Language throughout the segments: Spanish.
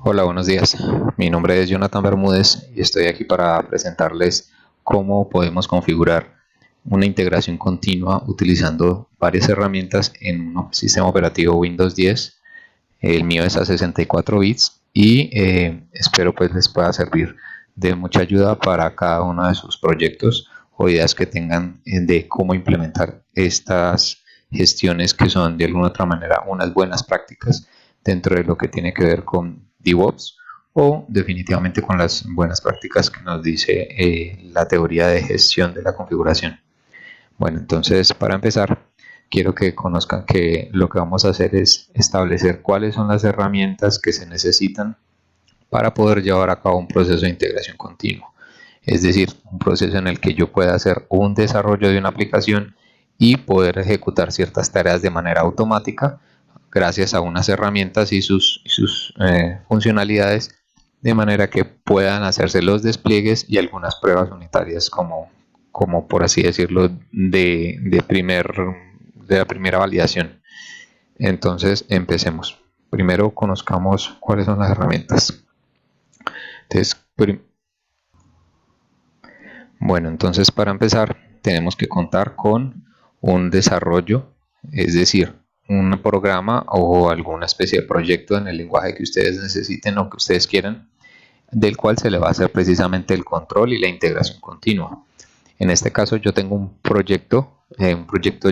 Hola, buenos días. Mi nombre es Jonathan Bermúdez y estoy aquí para presentarles cómo podemos configurar una integración continua utilizando varias herramientas en un sistema operativo Windows 10. El mío es a 64 bits y espero pues les pueda servir de mucha ayuda para cada uno de sus proyectos o ideas que tengan de cómo implementar estas gestiones que son de alguna otra manera unas buenas prácticas dentro de lo que tiene que ver con DevOps o definitivamente con las buenas prácticas que nos dice la teoría de gestión de la configuración. Bueno, entonces para empezar, quiero que conozcan que lo que vamos a hacer es establecer cuáles son las herramientas que se necesitan para poder llevar a cabo un proceso de integración continuo. Es decir, un proceso en el que yo pueda hacer un desarrollo de una aplicación y poder ejecutar ciertas tareas de manera automática gracias a unas herramientas y sus funcionalidades, de manera que puedan hacerse los despliegues y algunas pruebas unitarias como por así decirlo, de la primera validación. Entonces, empecemos. Primero conozcamos cuáles son las herramientas. Entonces, bueno, entonces para empezar tenemos que contar con un desarrollo, es decir, un programa o alguna especie de proyecto en el lenguaje que ustedes necesiten o que ustedes quieran, del cual se le va a hacer precisamente el control y la integración continua. En este caso yo tengo un proyecto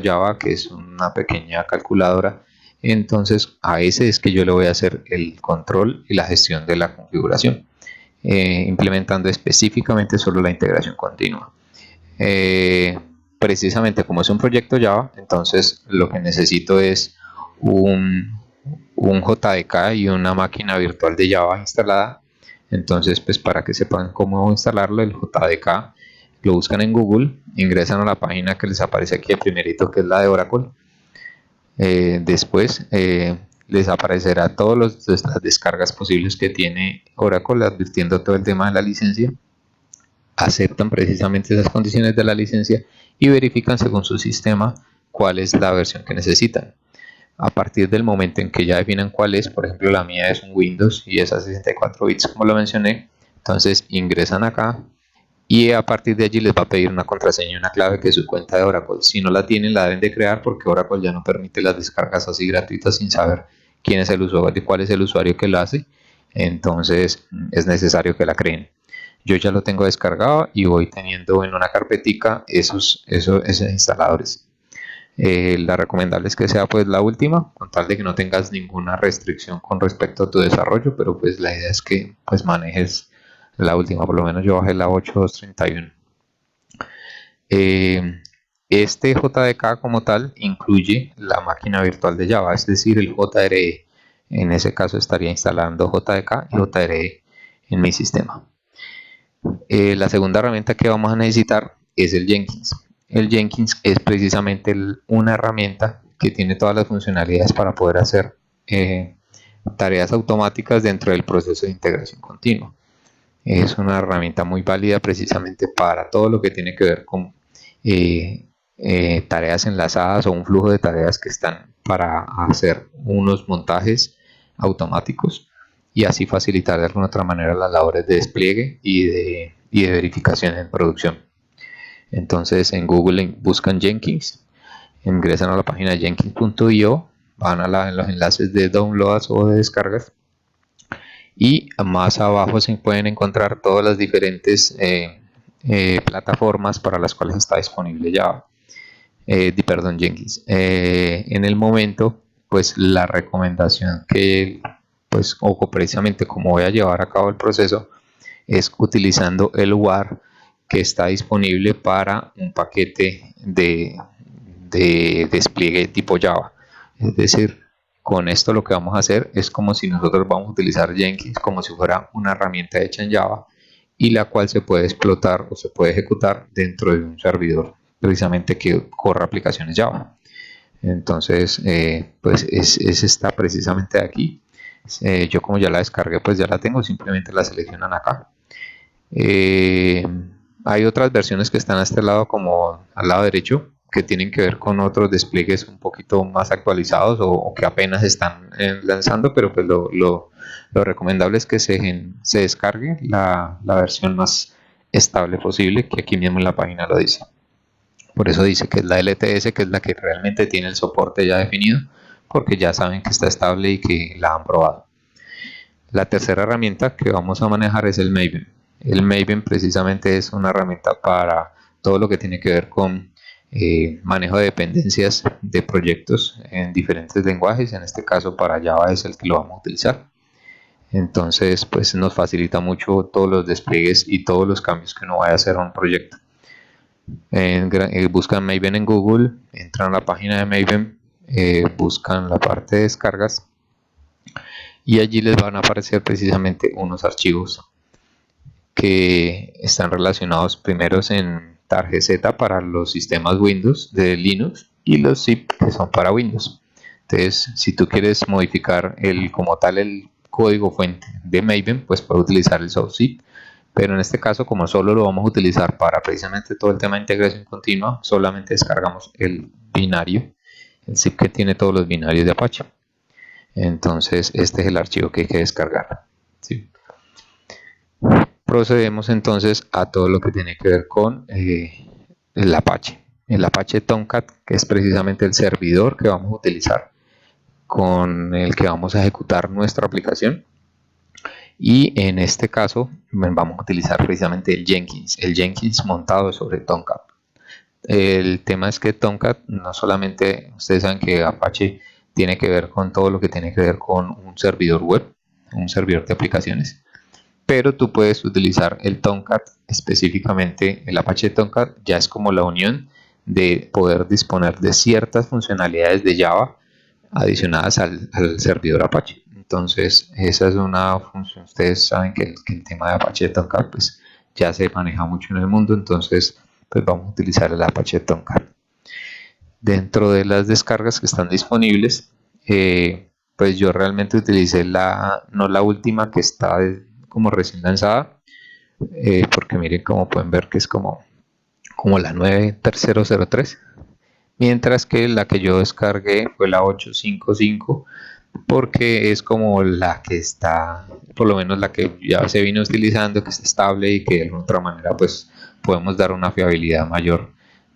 Java que es una pequeña calculadora, entonces a ese es que yo le voy a hacer el control y la gestión de la configuración, implementando específicamente solo la integración continua. Precisamente como es un proyecto Java, entonces lo que necesito es un JDK y una máquina virtual de Java instalada. Entonces, pues para que sepan cómo instalarlo, el JDK lo buscan en Google, ingresan a la página que les aparece aquí el primerito, que es la de Oracle. Después les aparecerá todas las descargas posibles que tiene Oracle, advirtiendo todo el tema de la licencia. Aceptan precisamente esas condiciones de la licencia y verifican según su sistema cuál es la versión que necesitan. A partir del momento en que ya definan cuál es, por ejemplo la mía es un Windows y es a 64 bits como lo mencioné, entonces ingresan acá y a partir de allí les va a pedir una contraseña y una clave que es su cuenta de Oracle. Si no la tienen, la deben de crear porque Oracle ya no permite las descargas así gratuitas sin saber quién es el usuario, cuál es el usuario que lo hace. Entonces es necesario que la creen. Yo ya lo tengo descargado y voy teniendo en una carpetica esos instaladores. La recomendable es que sea pues la última, con tal de que no tengas ninguna restricción con respecto a tu desarrollo, pero pues la idea es que pues manejes la última. Por lo menos yo bajé la 8231. Este JDK como tal incluye la máquina virtual de Java, es decir, el JRE. En ese caso estaría instalando JDK y JRE en mi sistema. La segunda herramienta que vamos a necesitar es el Jenkins. El Jenkins es precisamente una herramienta que tiene todas las funcionalidades para poder hacer tareas automáticas dentro del proceso de integración continua. Es una herramienta muy válida precisamente para todo lo que tiene que ver con tareas enlazadas o un flujo de tareas que están para hacer unos montajes automáticos y así facilitar de alguna otra manera las labores de despliegue y de verificación en producción. Entonces en Google buscan Jenkins, ingresan a la página de jenkins.io, van a los enlaces de downloads o de descargas y más abajo se pueden encontrar todas las diferentes plataformas para las cuales está disponible Java. Jenkins. En el momento, pues la recomendación que, pues, o precisamente como voy a llevar a cabo el proceso, es utilizando el WAR que está disponible para un paquete de despliegue tipo Java. Es decir, con esto lo que vamos a hacer es como si nosotros vamos a utilizar Jenkins como si fuera una herramienta hecha en Java y la cual se puede explotar o se puede ejecutar dentro de un servidor precisamente que corra aplicaciones Java. Entonces, pues es esta precisamente de aquí. Yo como ya la descargué, pues ya la tengo, simplemente la seleccionan acá. Hay otras versiones que están a este lado, como al lado derecho, que tienen que ver con otros despliegues un poquito más actualizados o que apenas están lanzando, pero pues lo recomendable es que se descargue la versión más estable posible, que aquí mismo en la página lo dice. Por eso dice que es la LTS, que es la que realmente tiene el soporte ya definido, porque ya saben que está estable y que la han probado. La tercera herramienta que vamos a manejar es el Maven. El Maven precisamente es una herramienta para todo lo que tiene que ver con manejo de dependencias de proyectos en diferentes lenguajes. En este caso para Java es el que lo vamos a utilizar. Entonces pues nos facilita mucho todos los despliegues y todos los cambios que uno vaya a hacer a un proyecto. Buscan Maven en Google, entran a la página de Maven, buscan la parte de descargas y allí les van a aparecer precisamente unos archivos que están relacionados primeros en targz para los sistemas Windows de Linux y los zip que son para Windows. Entonces, si tú quieres modificar como tal el código fuente de Maven, pues puedes utilizar el source zip, pero en este caso, como solo lo vamos a utilizar para precisamente todo el tema de integración continua, solamente descargamos el binario, el zip que tiene todos los binarios de Apache. Entonces este es el archivo que hay que descargar, ¿sí? Procedemos entonces a todo lo que tiene que ver con el Apache Tomcat, que es precisamente el servidor que vamos a utilizar con el que vamos a ejecutar nuestra aplicación. Y en este caso vamos a utilizar precisamente el Jenkins montado sobre Tomcat. El tema es que Tomcat no solamente, ustedes saben que Apache tiene que ver con todo lo que tiene que ver con un servidor web, un servidor de aplicaciones, pero tú puedes utilizar el Tomcat específicamente. El Apache Tomcat ya es como la unión de poder disponer de ciertas funcionalidades de Java adicionadas al servidor Apache. Entonces esa es una función. Ustedes saben que el tema de Apache Tomcat pues ya se maneja mucho en el mundo, entonces pues vamos a utilizar el Apache Tomcat. Dentro de las descargas que están disponibles, pues yo realmente utilicé no la última que está como recién lanzada, porque miren, como pueden ver que es como la 9.003, mientras que la que yo descargué fue la 8.5.5, porque es como la que está, por lo menos la que ya se vino utilizando, que es estable y que de alguna otra manera pues podemos dar una fiabilidad mayor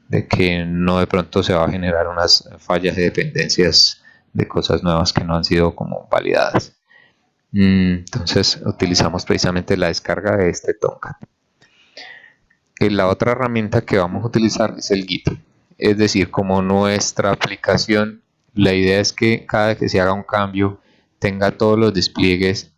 de que no de pronto se va a generar unas fallas de dependencias de cosas nuevas que no han sido como validadas. Entonces utilizamos precisamente la descarga de este Tomcat. La otra herramienta que vamos a utilizar es el Git. Es decir, como nuestra aplicación, la idea es que cada vez que se haga un cambio tenga todos los despliegues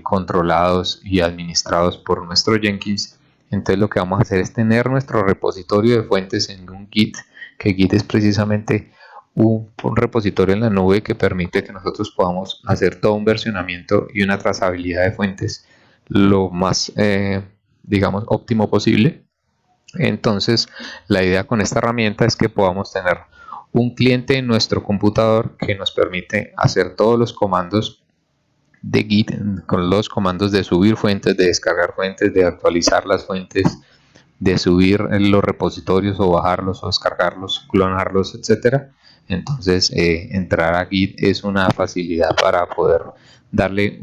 controlados y administrados por nuestro Jenkins. Entonces lo que vamos a hacer es tener nuestro repositorio de fuentes en un Git, que Git es precisamente un repositorio en la nube que permite que nosotros podamos hacer todo un versionamiento y una trazabilidad de fuentes lo más, digamos, óptimo posible. Entonces la idea con esta herramienta es que podamos tener un cliente en nuestro computador que nos permite hacer todos los comandos de Git, con los comandos de subir fuentes, de descargar fuentes, de actualizar las fuentes, de subir los repositorios o bajarlos o descargarlos, clonarlos, etcétera. Entonces entrar a Git es una facilidad para poder darle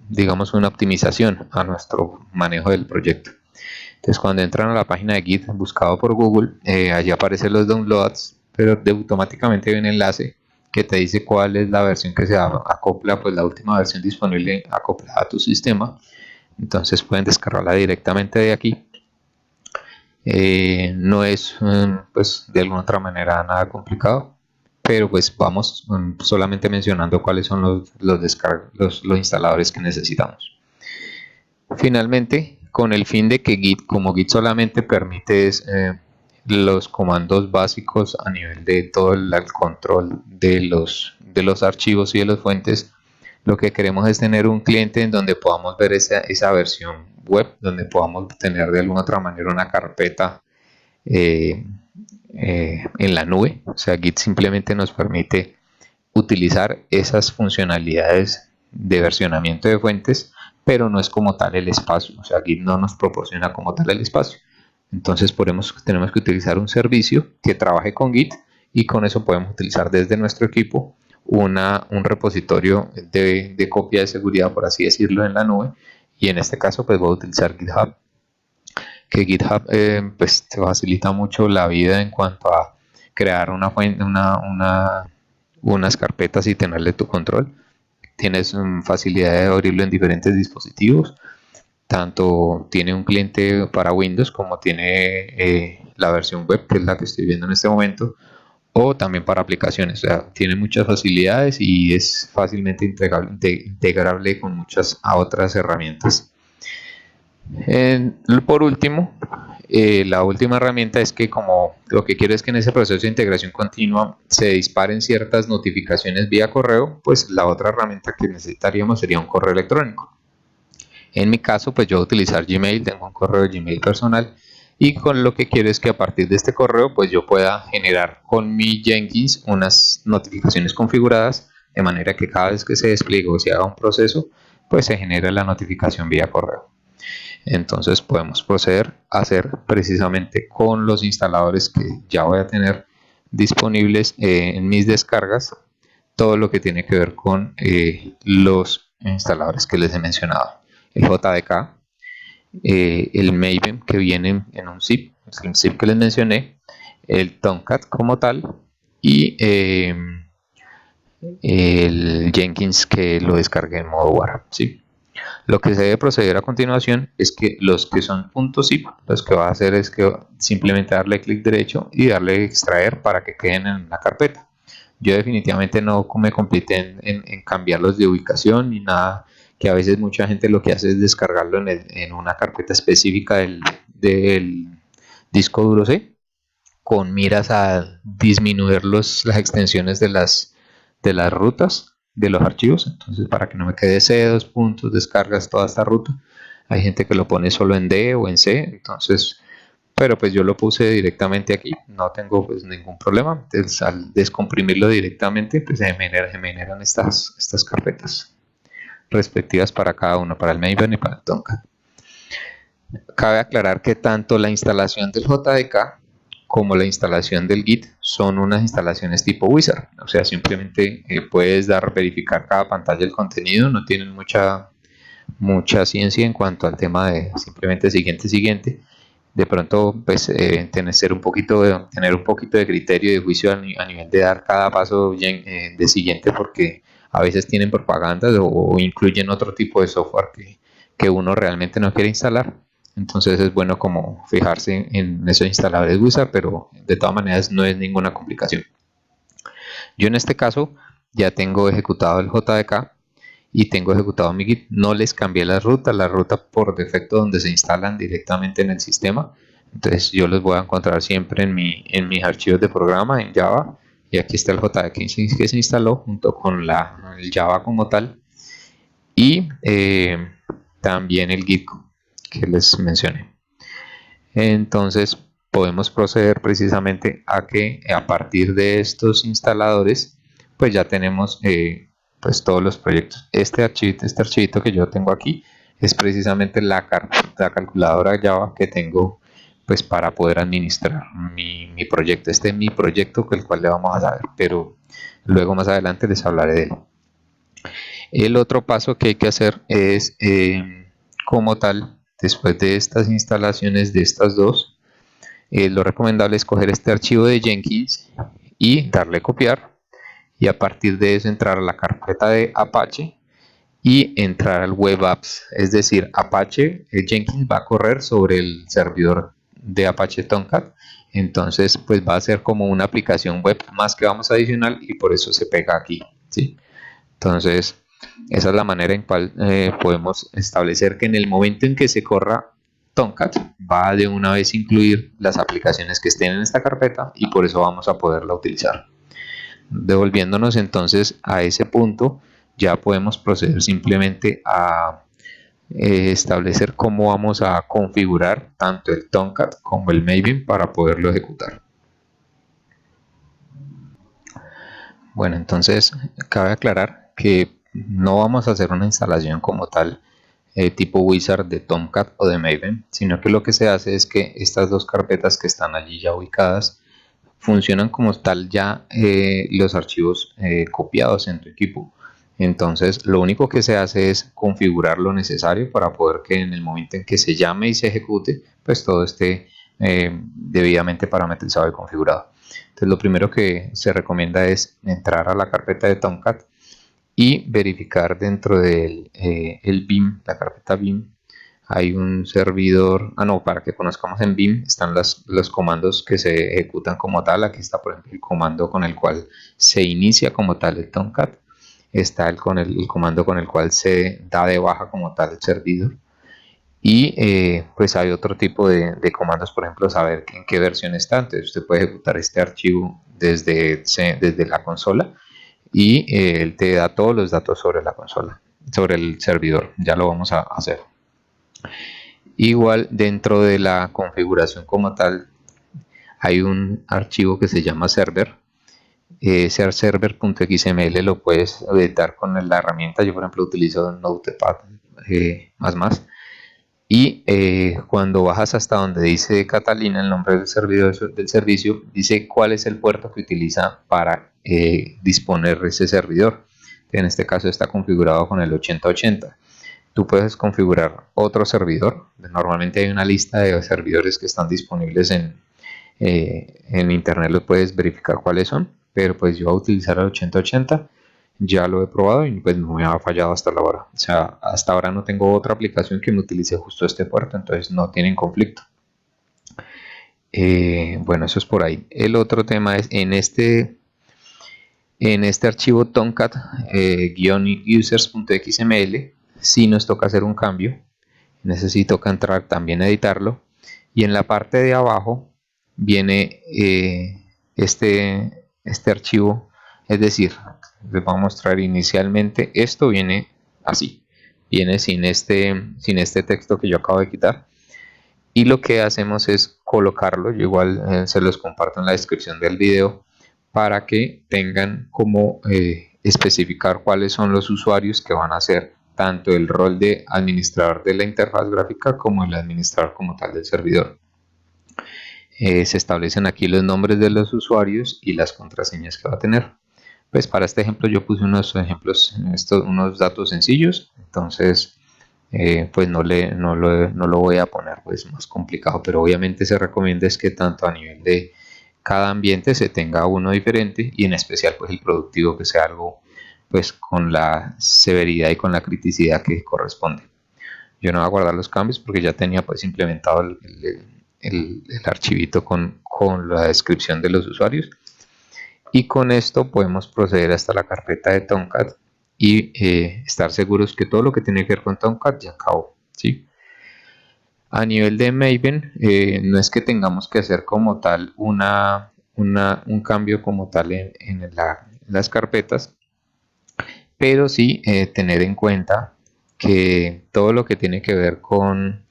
digamos una optimización a nuestro manejo del proyecto. Entonces cuando entran a la página de Git buscado por Google, allí aparecen los downloads, pero automáticamente hay un enlace que te dice cuál es la versión que se acopla, pues la última versión disponible acoplada a tu sistema. Entonces pueden descargarla directamente de aquí. No es pues de alguna otra manera nada complicado, pero pues vamos solamente mencionando cuáles son los instaladores que necesitamos. Finalmente, con el fin de que Git, como Git solamente permite los comandos básicos a nivel de todo el control de los archivos y de las fuentes, lo que queremos es tener un cliente en donde podamos ver esa versión web, donde podamos tener de alguna otra manera una carpeta en la nube. O sea, Git simplemente nos permite utilizar esas funcionalidades de versionamiento de fuentes, pero no es como tal el espacio. O sea, Git no nos proporciona como tal el espacio. Entonces tenemos que utilizar un servicio que trabaje con Git, y con eso podemos utilizar desde nuestro equipo un repositorio de copia de seguridad, por así decirlo, en la nube. Y en este caso pues voy a utilizar GitHub, que GitHub pues te facilita mucho la vida en cuanto a crear unas carpetas y tenerle tu control. Tienes facilidad de abrirlo en diferentes dispositivos. Tanto tiene un cliente para Windows como tiene la versión web, que es la que estoy viendo en este momento, o también para aplicaciones. O sea, tiene muchas facilidades y es fácilmente integrable con muchas otras herramientas. Por último, la última herramienta es que, como lo que quiero es que en ese proceso de integración continua se disparen ciertas notificaciones vía correo, pues la otra herramienta que necesitaríamos sería un correo electrónico. En mi caso, pues yo voy a utilizar Gmail, tengo un correo de Gmail personal, y con lo que quiero es que a partir de este correo pues yo pueda generar con mi Jenkins unas notificaciones configuradas, de manera que cada vez que se despliegue o se haga un proceso, pues se genera la notificación vía correo. Entonces podemos proceder a hacer precisamente con los instaladores que ya voy a tener disponibles en mis descargas todo lo que tiene que ver con los instaladores que les he mencionado: el JDK, el Maven que viene en un zip, el zip que les mencioné, el Tomcat como tal, y el Jenkins que lo descargué en modo WAR, ¿sí? Lo que se debe proceder a continuación es que los que son .zip, los que va a hacer es que simplemente darle clic derecho y darle extraer para que queden en una carpeta. Yo definitivamente no me compliqué en cambiarlos de ubicación ni nada, que a veces mucha gente lo que hace es descargarlo en una carpeta específica del disco duro C, con miras a disminuir las extensiones de las rutas de los archivos. Entonces, para que no me quede C, dos puntos, descargas toda esta ruta. Hay gente que lo pone solo en D o en C, entonces, pero pues yo lo puse directamente aquí, no tengo pues ningún problema. Entonces, al descomprimirlo directamente, pues se generan estas carpetas respectivas para cada uno, para el Maven y para el Tomcat. Cabe aclarar que tanto la instalación del JDK como la instalación del Git son unas instalaciones tipo wizard, o sea, simplemente puedes verificar cada pantalla el contenido, no tienen mucha ciencia en cuanto al tema de simplemente siguiente. De pronto, pues tener un poquito de criterio y de juicio a nivel de dar cada paso de siguiente, porque a veces tienen propagandas o incluyen otro tipo de software que uno realmente no quiere instalar. Entonces es bueno como fijarse en esos instaladores wizard, pero de todas maneras no es ninguna complicación. Yo en este caso ya tengo ejecutado el JDK y tengo ejecutado mi Git. No les cambié la ruta por defecto donde se instalan directamente en el sistema. Entonces yo los voy a encontrar siempre en mis archivos de programa en Java, y aquí está el JDK que se instaló junto con el Java como tal, y también el Git que les mencioné. Entonces podemos proceder precisamente a que a partir de estos instaladores pues ya tenemos pues todos los proyectos. Este archivito que yo tengo aquí es precisamente la calculadora Java que tengo pues para poder administrar mi proyecto. Este es mi proyecto, el cual le vamos a saber, pero luego más adelante les hablaré de él. El otro paso que hay que hacer es como tal, después de estas instalaciones de estas dos, lo recomendable es coger este archivo de Jenkins y darle copiar, y a partir de eso entrar a la carpeta de Apache y entrar al web apps. Es decir, Apache Jenkins va a correr sobre el servidor de Apache Tomcat, entonces pues va a ser como una aplicación web más que vamos a adicionar, y por eso se pega aquí, ¿sí? Entonces esa es la manera en cual podemos establecer que en el momento en que se corra Tomcat va de una vez incluir las aplicaciones que estén en esta carpeta, y por eso vamos a poderla utilizar. Devolviéndonos entonces a ese punto, ya podemos proceder simplemente a establecer cómo vamos a configurar tanto el Tomcat como el Maven para poderlo ejecutar. Bueno, entonces cabe aclarar que no vamos a hacer una instalación como tal tipo wizard de Tomcat o de Maven, sino que lo que se hace es que estas dos carpetas que están allí ya ubicadas funcionan como tal ya los archivos copiados en tu equipo. Entonces lo único que se hace es configurar lo necesario para poder que en el momento en que se llame y se ejecute, pues todo esté debidamente parametrizado y configurado. Entonces lo primero que se recomienda es entrar a la carpeta de Tomcat y verificar dentro del el BIM, la carpeta BIM, hay un servidor, para que conozcamos en BIM están los comandos que se ejecutan como tal. Aquí está por ejemplo el comando con el cual se inicia como tal el Tomcat, está el comando con el cual se da de baja como tal el servidor, y pues hay otro tipo de comandos, por ejemplo saber en qué versión está. Entonces usted puede ejecutar este archivo desde la consola y él te da todos los datos sobre la consola, sobre el servidor. Ya lo vamos a hacer. Igual dentro de la configuración como tal hay un archivo que se llama server. Ese server.xml lo puedes editar con la herramienta. Yo por ejemplo utilizo Notepad más, y cuando bajas hasta donde dice Catalina, el nombre del servidor del servicio, dice cuál es el puerto que utiliza para disponer ese servidor. En este caso está configurado con el 8080. Tú puedes configurar otro servidor. Normalmente hay una lista de servidores que están disponibles en internet, lo puedes verificar cuáles son, pero pues yo voy a utilizar el 8080. Ya lo he probado y pues no me ha fallado hasta la hora. O sea, hasta ahora no tengo otra aplicación que me utilice justo este puerto, entonces no tienen conflicto. Bueno, eso es por ahí. El otro tema es en este archivo tomcat-users.xml, si nos toca hacer un cambio, necesito entrar también a editarlo, y en la parte de abajo viene este archivo. Es decir, les voy a mostrar inicialmente, esto viene así, viene sin este texto que yo acabo de quitar, y lo que hacemos es colocarlo. Yo igual se los comparto en la descripción del video para que tengan como especificar cuáles son los usuarios que van a hacer tanto el rol de administrador de la interfaz gráfica como el administrador como tal del servidor. Se establecen aquí los nombres de los usuarios y las contraseñas que va a tener. Pues para este ejemplo yo puse unos ejemplos, unos datos sencillos, entonces pues no lo voy a poner pues más complicado, pero obviamente se recomienda es que tanto a nivel de cada ambiente se tenga uno diferente, y en especial pues el productivo que sea algo pues con la severidad y con la criticidad que corresponde. Yo no voy a guardar los cambios porque ya tenía pues implementado el archivito con la descripción de los usuarios, y con esto podemos proceder hasta la carpeta de Tomcat y estar seguros que todo lo que tiene que ver con Tomcat ya acabó, ¿sí? A nivel de Maven, no es que tengamos que hacer como tal un cambio como tal en las carpetas, pero sí tener en cuenta que todo lo que tiene que ver con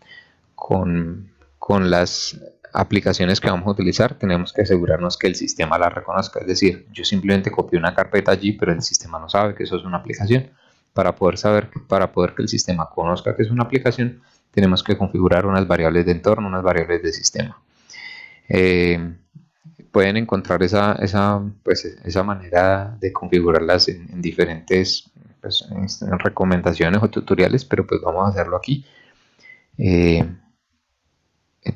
las aplicaciones que vamos a utilizar, tenemos que asegurarnos que el sistema la reconozca. Es decir, yo simplemente copié una carpeta allí, pero el sistema no sabe que eso es una aplicación. Para poder que el sistema conozca que es una aplicación, tenemos que configurar unas variables de entorno, unas variables de sistema. Pueden encontrar esa manera de configurarlas en diferentes pues, en recomendaciones o tutoriales, pero pues vamos a hacerlo aquí.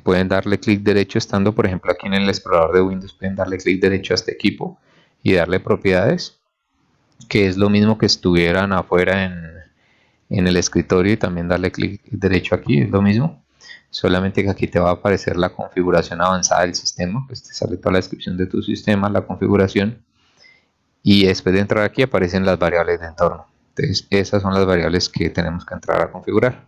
Pueden darle clic derecho estando por ejemplo aquí en el explorador de Windows. Pueden darle clic derecho a este equipo y darle propiedades, que es lo mismo que estuvieran afuera en el escritorio, y también darle clic derecho aquí, es lo mismo, solamente que aquí te va a aparecer la configuración avanzada del sistema. Pues te sale toda la descripción de tu sistema, la configuración, y después de entrar aquí aparecen las variables de entorno. Entonces esas son las variables que tenemos que entrar a configurar.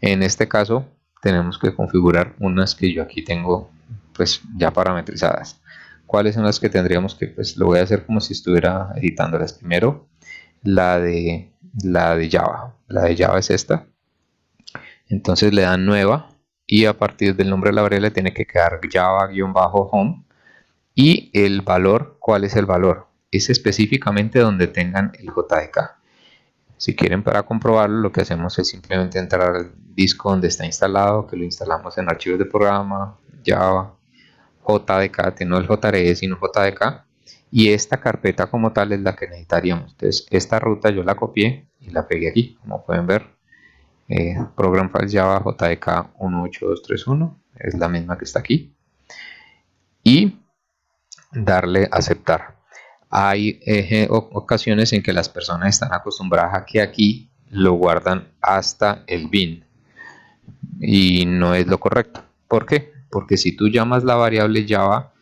En este caso tenemos que configurar unas que yo aquí tengo pues ya parametrizadas. ¿Cuáles son las que tendríamos que? Pues lo voy a hacer como si estuviera editándolas. Primero la de Java. La de Java es esta. Entonces le dan nueva, y a partir del nombre de la variable tiene que quedar Java-home, y el valor, ¿cuál es el valor? Es específicamente donde tengan el JDK. Si quieren para comprobarlo, lo que hacemos es simplemente entrar al disco donde está instalado, que lo instalamos en archivos de programa, Java, JDK, no el JRE sino JDK, y esta carpeta como tal es la que necesitaríamos. Entonces esta ruta yo la copié y la pegué aquí, como pueden ver, Program Files Java JDK 18231, es la misma que está aquí, y darle aceptar. Hay ocasiones en que las personas están acostumbradas a que aquí lo guardan hasta el bin y no es lo correcto. ¿Por qué? Porque si tú llamas la variable Java,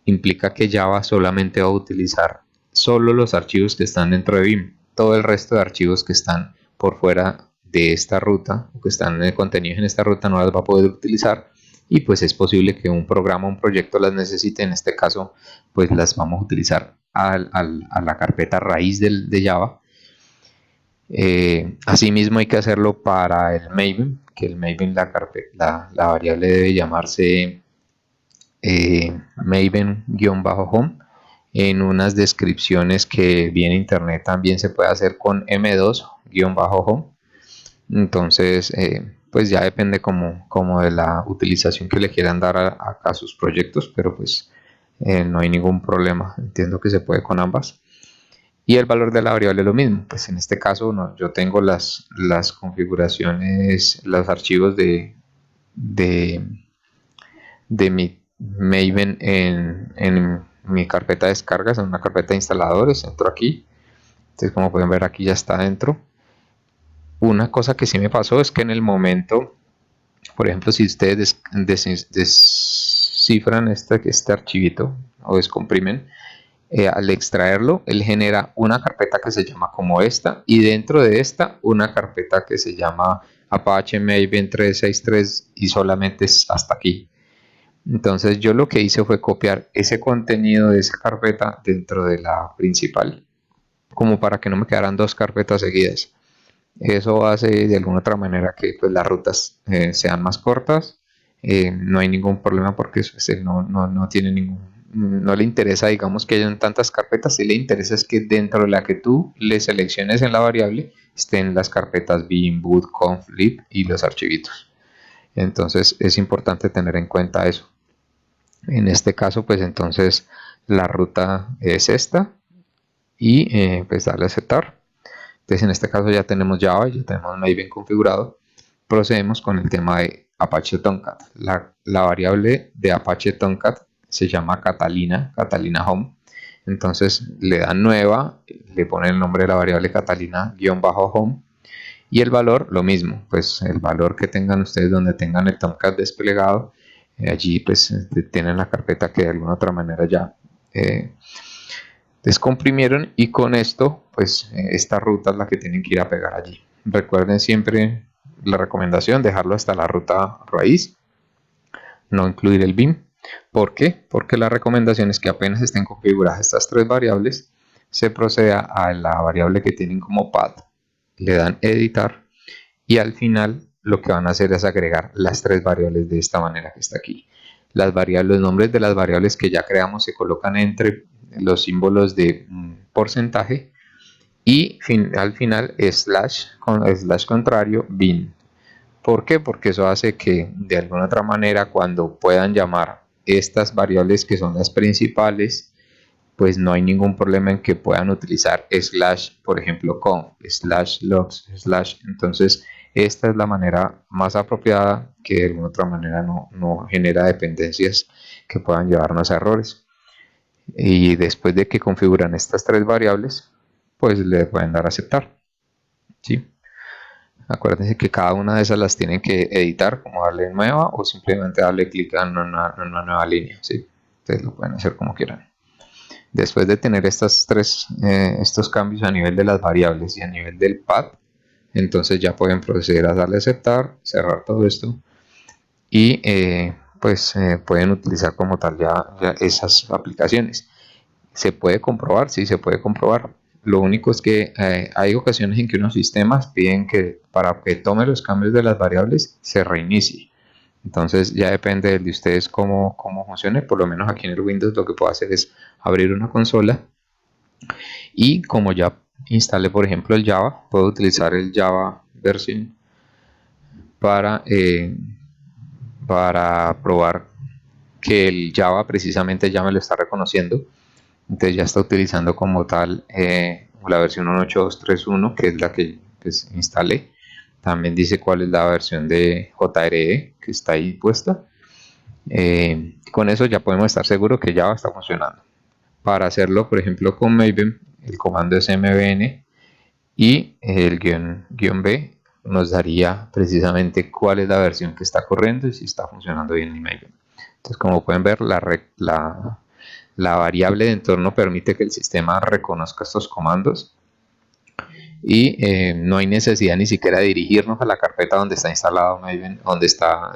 implica que Java solamente va a utilizar solo los archivos que están dentro de BIM. Todo el resto de archivos que están por fuera de esta ruta o que están en el contenido en esta ruta no las va a poder utilizar, y pues es posible que un programa, un proyecto las necesite. En este caso pues las vamos a utilizar a la carpeta raíz de Java. Asimismo hay que hacerlo para el Maven, que el Maven, la variable debe llamarse Maven-home. En unas descripciones que viene internet también se puede hacer con M2-home. Entonces pues ya depende como de la utilización que le quieran dar a sus proyectos, pero pues no hay ningún problema, entiendo que se puede con ambas. Y el valor de la variable es lo mismo. Pues en este caso no, yo tengo las configuraciones, los archivos de mi Maven en mi carpeta de descargas, en una carpeta de instaladores. Entro aquí, entonces como pueden ver aquí ya está dentro. Una cosa que sí me pasó es que en el momento, por ejemplo, si ustedes descifran este archivito o descomprimen, al extraerlo, él genera una carpeta que se llama como esta, y dentro de esta una carpeta que se llama Apache Maven 363, y solamente es hasta aquí. Entonces yo lo que hice fue copiar ese contenido de esa carpeta dentro de la principal, como para que no me quedaran dos carpetas seguidas. Eso hace de alguna otra manera que pues, las rutas sean más cortas. No hay ningún problema porque no tiene no le interesa, digamos, que hayan tantas carpetas. Si le interesa es que dentro de la que tú le selecciones en la variable estén las carpetas bin, boot, conf, lib y los archivitos. Entonces es importante tener en cuenta eso. En este caso pues entonces la ruta es esta, y pues darle a aceptar. Entonces en este caso ya tenemos Java, ya tenemos Maven configurado. Procedemos con el tema de Apache Tomcat. La variable de Apache Tomcat se llama Catalina Home. Entonces le dan nueva, le ponen el nombre de la variable Catalina-home, y el valor lo mismo, pues el valor que tengan ustedes donde tengan el Tomcat desplegado. Allí pues tienen la carpeta que de alguna otra manera ya descomprimieron, y con esto pues esta ruta es la que tienen que ir a pegar allí. Recuerden siempre la recomendación, dejarlo hasta la ruta raíz, no incluir el bin. ¿Por qué? Porque la recomendación es que apenas estén configuradas estas tres variables, se proceda a la variable que tienen como path, le dan editar, y al final lo que van a hacer es agregar las tres variables de esta manera que está aquí. Los nombres de las variables que ya creamos se colocan entre los símbolos de porcentaje, y al final slash contrario bin. ¿Por qué? Porque eso hace que de alguna otra manera cuando puedan llamar estas variables que son las principales, pues no hay ningún problema en que puedan utilizar slash, por ejemplo, conf, slash logs, slash. Entonces esta es la manera más apropiada, que de alguna otra manera no genera dependencias que puedan llevarnos a errores. Y después de que configuran estas tres variables, pues le pueden dar a aceptar, ¿sí? Acuérdense que cada una de esas las tienen que editar, como darle nueva o simplemente darle clic en una nueva línea, ¿sí? Ustedes lo pueden hacer como quieran. Después de tener estos cambios a nivel de las variables y a nivel del path, entonces ya pueden proceder a darle a aceptar, cerrar todo esto, y pues pueden utilizar como tal ya esas aplicaciones. ¿Se puede comprobar? Sí, se puede comprobar. Lo único es que hay ocasiones en que unos sistemas piden que para que tome los cambios de las variables se reinicie. Entonces ya depende de ustedes cómo funcione. Por lo menos aquí en el Windows lo que puedo hacer es abrir una consola, y como ya instale por ejemplo el Java, puedo utilizar el Java version para probar que el Java precisamente ya me lo está reconociendo. Entonces ya está utilizando como tal la versión 1.8.2.3.1, que es la que pues, instalé. También dice cuál es la versión de JRE que está ahí puesta. Con eso ya podemos estar seguros que Java está funcionando. Para hacerlo, por ejemplo, con Maven, el comando es mbn y el guión B nos daría precisamente cuál es la versión que está corriendo y si está funcionando bien en Maven. Entonces, como pueden ver, la variable de entorno permite que el sistema reconozca estos comandos y no hay necesidad ni siquiera de dirigirnos a la carpeta donde está instalado Maven, donde está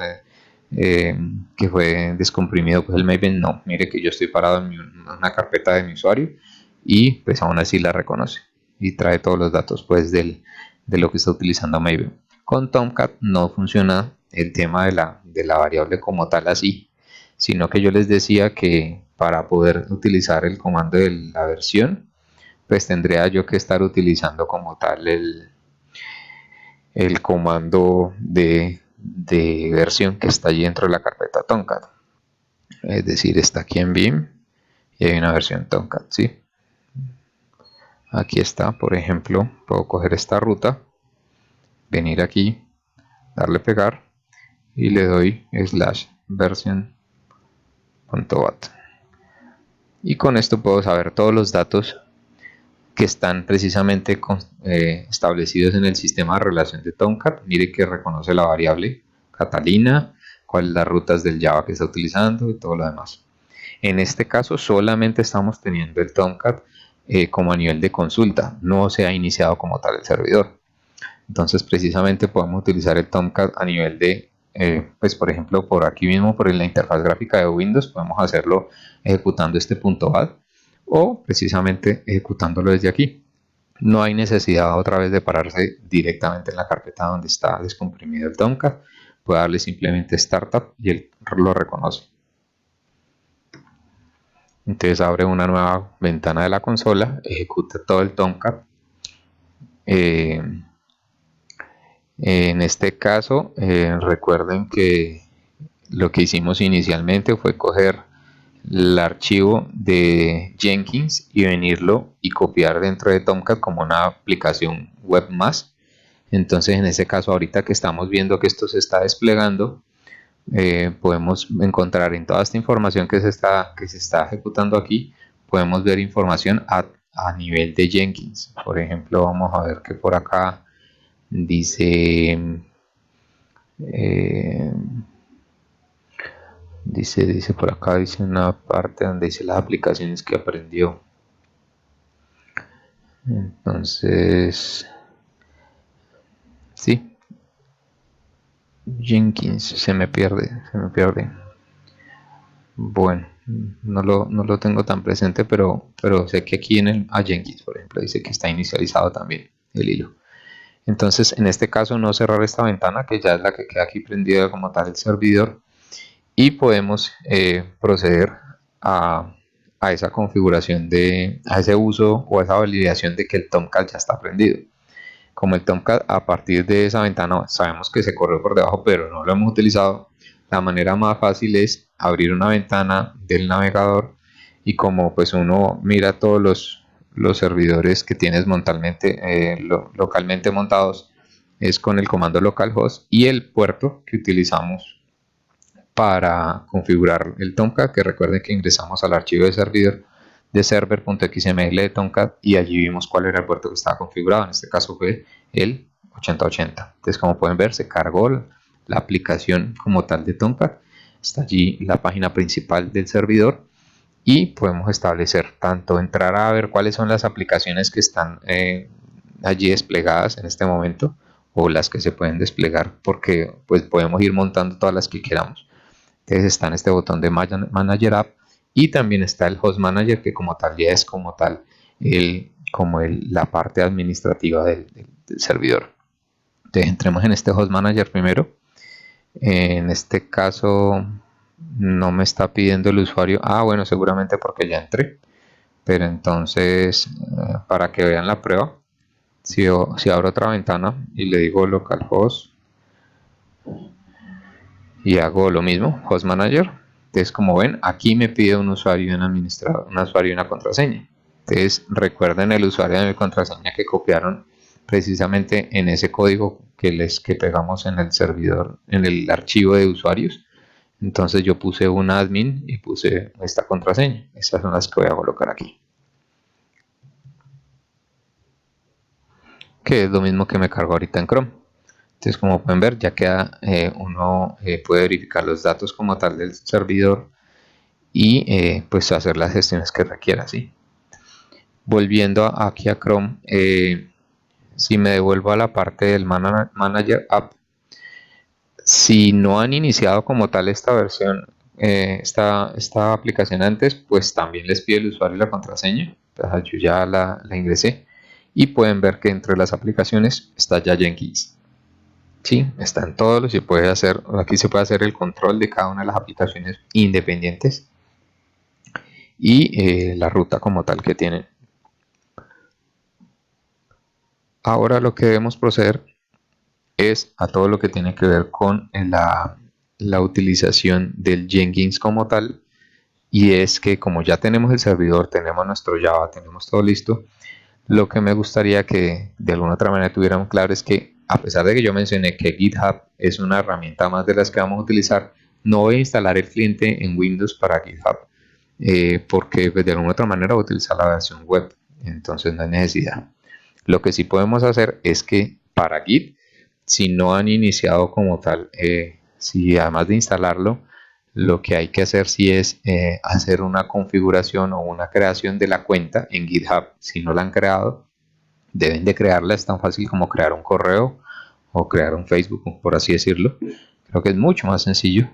que fue descomprimido pues el Maven. No, mire que yo estoy parado en una carpeta de mi usuario y pues aún así la reconoce y trae todos los datos pues de lo que está utilizando Maven. Con Tomcat no funciona el tema de la variable como tal así, sino que yo les decía que para poder utilizar el comando de la versión, pues tendría yo que estar utilizando como tal el comando de versión que está allí dentro de la carpeta Tomcat. Es decir, está aquí en Vim y hay una versión Tomcat, ¿sí? Aquí está, por ejemplo, puedo coger esta ruta, venir aquí, darle pegar y le doy /version.bat. Y con esto puedo saber todos los datos que están precisamente establecidos en el sistema de relación de Tomcat. Mire que reconoce la variable Catalina, cuáles las rutas del Java que está utilizando y todo lo demás. En este caso solamente estamos teniendo el Tomcat como a nivel de consulta, no se ha iniciado como tal el servidor. Entonces precisamente podemos utilizar el Tomcat a nivel de, pues por ejemplo por aquí mismo, por la interfaz gráfica de Windows, podemos hacerlo ejecutando este .bat o precisamente ejecutándolo desde aquí. No hay necesidad otra vez de pararse directamente en la carpeta donde está descomprimido el Tomcat. Puede darle simplemente Startup y él lo reconoce. Entonces abre una nueva ventana de la consola, ejecuta todo el Tomcat. En este caso, recuerden que lo que hicimos inicialmente fue coger el archivo de Jenkins y venirlo y copiar dentro de Tomcat como una aplicación web más. Entonces en este caso, ahorita que estamos viendo que esto se está desplegando, podemos encontrar en toda esta información que se está ejecutando aquí, podemos ver información a nivel de Jenkins. Por ejemplo, vamos a ver que por acá dice dice por acá, dice una parte donde dice las aplicaciones que aprendió. Entonces sí, Jenkins se me pierde. Bueno, no lo tengo tan presente, pero sé que aquí a Jenkins, por ejemplo, dice que está inicializado también el hilo. Entonces, en este caso, no cerrar esta ventana, que ya es la que queda aquí prendida como tal el servidor, y podemos proceder a esa configuración a ese uso o a esa validación de que el Tomcat ya está prendido. Como el Tomcat a partir de esa ventana sabemos que se corrió por debajo, pero no lo hemos utilizado, la manera más fácil es abrir una ventana del navegador y como pues uno mira todos los servidores que tienes localmente montados, es con el comando localhost y el puerto que utilizamos para configurar el Tomcat, que recuerden que ingresamos al archivo de servidor de server.xml de Tomcat y allí vimos cuál era el puerto que estaba configurado. En este caso fue el 8080. Entonces, como pueden ver, se cargó la aplicación como tal de Tomcat. Está allí la página principal del servidor y podemos establecer tanto entrar a ver cuáles son las aplicaciones que están allí desplegadas en este momento o las que se pueden desplegar, porque pues podemos ir montando todas las que queramos. Entonces está en este botón de Manager App y también está el Host Manager, que como tal ya es como tal la parte administrativa del servidor. Entonces entremos en este Host Manager primero. En este caso no me está pidiendo el usuario. Bueno, seguramente porque ya entré. Pero entonces, para que vean la prueba, si abro otra ventana y le digo localhost y hago lo mismo, host manager, entonces como ven, aquí me pide un usuario y un administrador, un usuario y una contraseña. Entonces recuerden el usuario y la contraseña que copiaron precisamente en ese código que pegamos en el servidor, en el archivo de usuarios. Entonces yo puse un admin y puse esta contraseña. Estas son las que voy a colocar aquí. Que es lo mismo que me cargo ahorita en Chrome. Entonces, como pueden ver, ya queda, uno puede verificar los datos como tal del servidor y pues hacer las gestiones que requiera, ¿sí? Volviendo aquí a Chrome, si me devuelvo a la parte del Manager App, si no han iniciado como tal esta versión, esta aplicación antes, pues también les pide el usuario y la contraseña. Entonces, yo ya la ingresé y pueden ver que entre las aplicaciones está ya Jenkins. Sí, está en todos los, aquí se puede hacer el control de cada una de las aplicaciones independientes y la ruta como tal que tienen. Ahora lo que debemos proceder es a todo lo que tiene que ver con la utilización del Jenkins como tal, y es que como ya tenemos el servidor, tenemos nuestro Java, tenemos todo listo, lo que me gustaría que de alguna otra manera tuviéramos claro es que, a pesar de que yo mencioné que GitHub es una herramienta más de las que vamos a utilizar, no voy a instalar el cliente en Windows para GitHub, porque pues, de alguna otra manera voy a utilizar la versión web, entonces no hay necesidad. Lo que sí podemos hacer es que para Git, si no han iniciado como tal, si además de instalarlo, lo que hay que hacer sí es hacer una configuración o una creación de la cuenta en GitHub. Si no la han creado, deben de crearla. Es tan fácil como crear un correo o crear un Facebook, por así decirlo. Creo que es mucho más sencillo.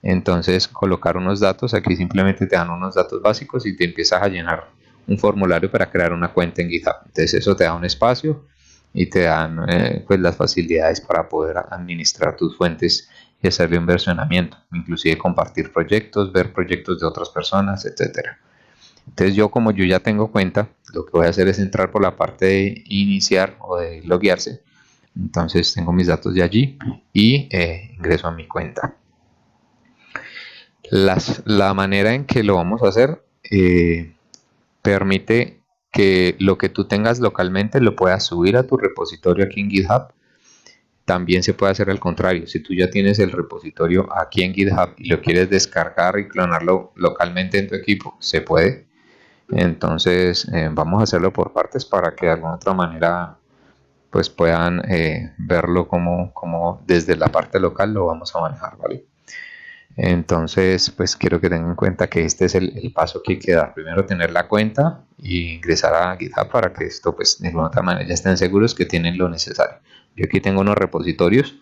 Entonces, colocar unos datos, aquí simplemente te dan unos datos básicos y te empiezas a llenar un formulario para crear una cuenta en GitHub. Entonces, eso te da un espacio y te dan pues las facilidades para poder administrar tus fuentes y hacerle un versionamiento, inclusive compartir proyectos, ver proyectos de otras personas, etcétera. Entonces yo, como yo ya tengo cuenta, lo que voy a hacer es entrar por la parte de iniciar o de loguearse. Entonces tengo mis datos de allí y ingreso a mi cuenta. La manera en que lo vamos a hacer permite que lo que tú tengas localmente lo puedas subir a tu repositorio aquí en GitHub. También se puede hacer al contrario. Si tú ya tienes el repositorio aquí en GitHub y lo quieres descargar y clonarlo localmente en tu equipo, se puede. Entonces vamos a hacerlo por partes para que de alguna otra manera pues puedan verlo como desde la parte local lo vamos a manejar, ¿vale? Entonces pues quiero que tengan en cuenta que este es el paso que hay que dar. Primero tener la cuenta y ingresar a GitHub para que esto pues de alguna otra manera ya estén seguros que tienen lo necesario. Yo aquí tengo unos repositorios,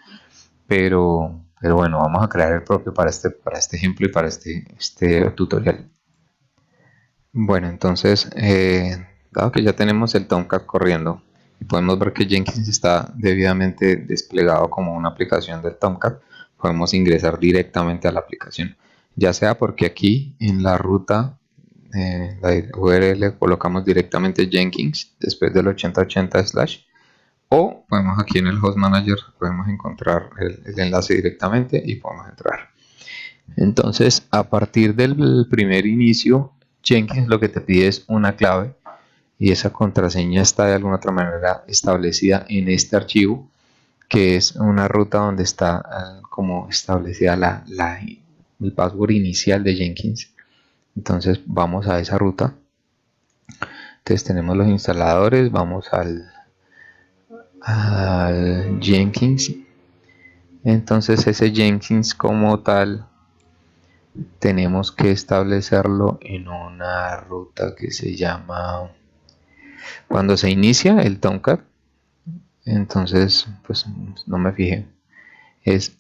pero bueno, vamos a crear el propio para este ejemplo y para este tutorial. Bueno, entonces, dado que ya tenemos el Tomcat corriendo y podemos ver que Jenkins está debidamente desplegado como una aplicación del Tomcat, podemos ingresar directamente a la aplicación, ya sea porque aquí en la ruta, la URL colocamos directamente Jenkins después del 8080 slash, o podemos aquí en el Host Manager podemos encontrar el enlace directamente y podemos entrar. Entonces, a partir del primer inicio, Jenkins lo que te pide es una clave y esa contraseña está de alguna otra manera establecida en este archivo, que es una ruta donde está como establecida el password inicial de Jenkins. Entonces vamos a esa ruta. Entonces tenemos los instaladores, vamos al Jenkins. Entonces ese Jenkins como tal tenemos que establecerlo en una ruta que se llama, cuando se inicia el Tomcat, entonces pues no me fijé, es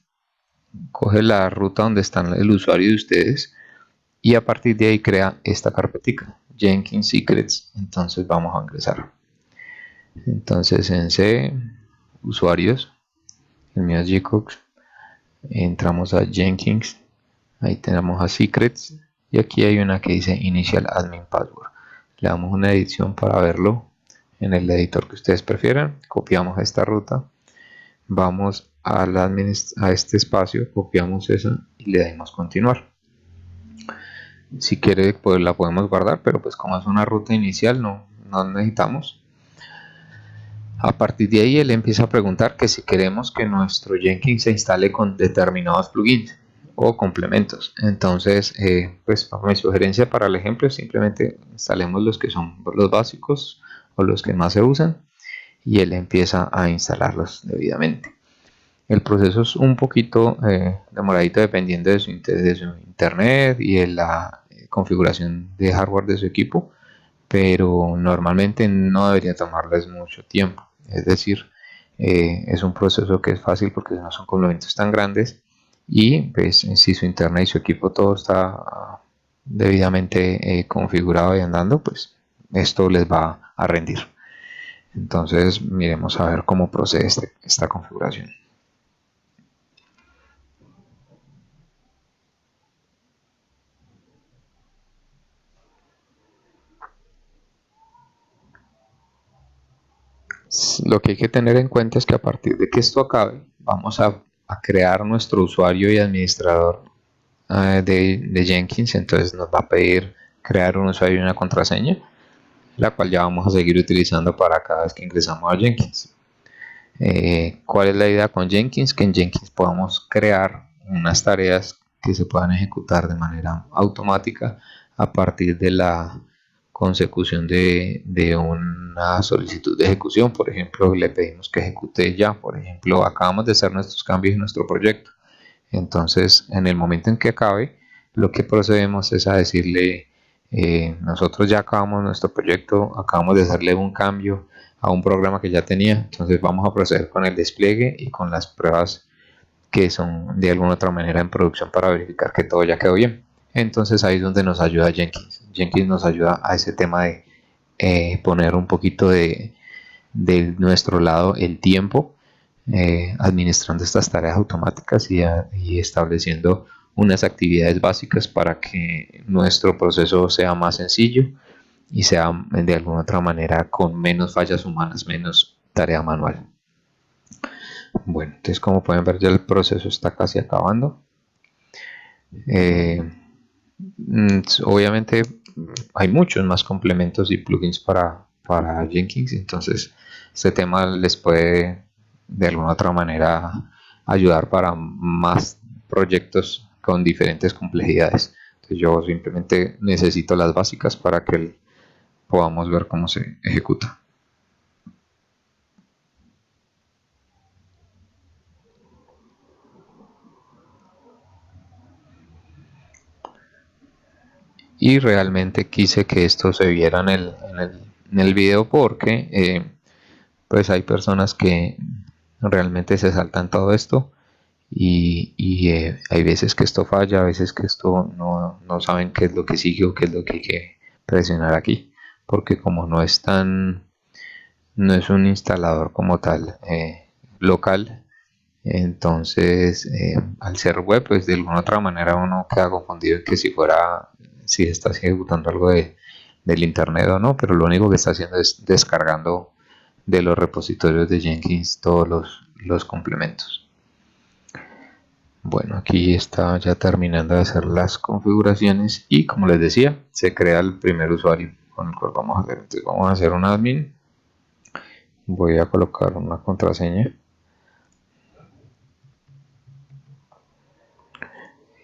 coge la ruta donde está el usuario de ustedes y a partir de ahí crea esta carpetica Jenkins Secrets. Entonces vamos a ingresar, entonces en C, usuarios, el mío es Gcox, entramos a Jenkins, ahí tenemos a Secrets y aquí hay una que dice Initial Admin Password. le damos una edición para verlo en el editor que ustedes prefieran, copiamos esta ruta, vamos a este espacio, copiamos esa y le damos continuar. Si quiere, pues la podemos guardar, pero pues como es una ruta inicial no necesitamos. A partir de ahí él empieza a preguntar que si queremos que nuestro Jenkins se instale con determinados plugins o complementos. Entonces, pues mi sugerencia para el ejemplo es simplemente instalemos los que son los básicos o los que más se usan y él empieza a instalarlos debidamente. El proceso es un poquito demoradito dependiendo de su internet y de la configuración de hardware de su equipo, pero normalmente no debería tomarles mucho tiempo. Es decir, es un proceso que es fácil porque no son complementos tan grandes y pues si su internet y su equipo todo está debidamente configurado y andando, pues esto les va a rendir. Entonces miremos a ver cómo procede esta configuración. Lo que hay que tener en cuenta es que a partir de que esto acabe, vamos a crear nuestro usuario y administrador de Jenkins. Entonces nos va a pedir crear un usuario y una contraseña, la cual ya vamos a seguir utilizando para cada vez que ingresamos a Jenkins. ¿Cuál es la idea con Jenkins? Que en Jenkins podamos crear unas tareas que se puedan ejecutar de manera automática a partir de la consecución de una solicitud de ejecución. Por ejemplo, le pedimos que ejecute ya. Por ejemplo, acabamos de hacer nuestros cambios en nuestro proyecto. Entonces, en el momento en que acabe, lo que procedemos es a decirle, nosotros ya acabamos nuestro proyecto, acabamos de hacerle un cambio a un programa que ya tenía, entonces vamos a proceder con el despliegue y con las pruebas que son de alguna otra manera en producción para verificar que todo ya quedó bien. Entonces ahí es donde nos ayuda Jenkins. Jenkins nos ayuda a ese tema de poner un poquito de nuestro lado el tiempo, administrando estas tareas automáticas y estableciendo unas actividades básicas para que nuestro proceso sea más sencillo y sea de alguna otra manera con menos fallas humanas, menos tarea manual. Bueno, entonces como pueden ver ya el proceso está casi acabando. Obviamente hay muchos más complementos y plugins para Jenkins, entonces este tema les puede de alguna otra manera ayudar para más proyectos con diferentes complejidades. Entonces yo simplemente necesito las básicas para que podamos ver cómo se ejecuta. Y realmente quise que esto se viera en el video porque pues hay personas que realmente se saltan todo esto y hay veces que esto falla, a veces que esto no saben qué es lo que sigue o qué es lo que hay que presionar aquí, porque como no es un instalador como tal local, entonces al ser web, pues de alguna otra manera uno queda confundido en que si está ejecutando algo del internet o no, pero lo único que está haciendo es descargando de los repositorios de Jenkins todos los complementos. Bueno, aquí está ya terminando de hacer las configuraciones y como les decía, se crea el primer usuario con el cual vamos a hacer. Entonces vamos a hacer un admin, voy a colocar una contraseña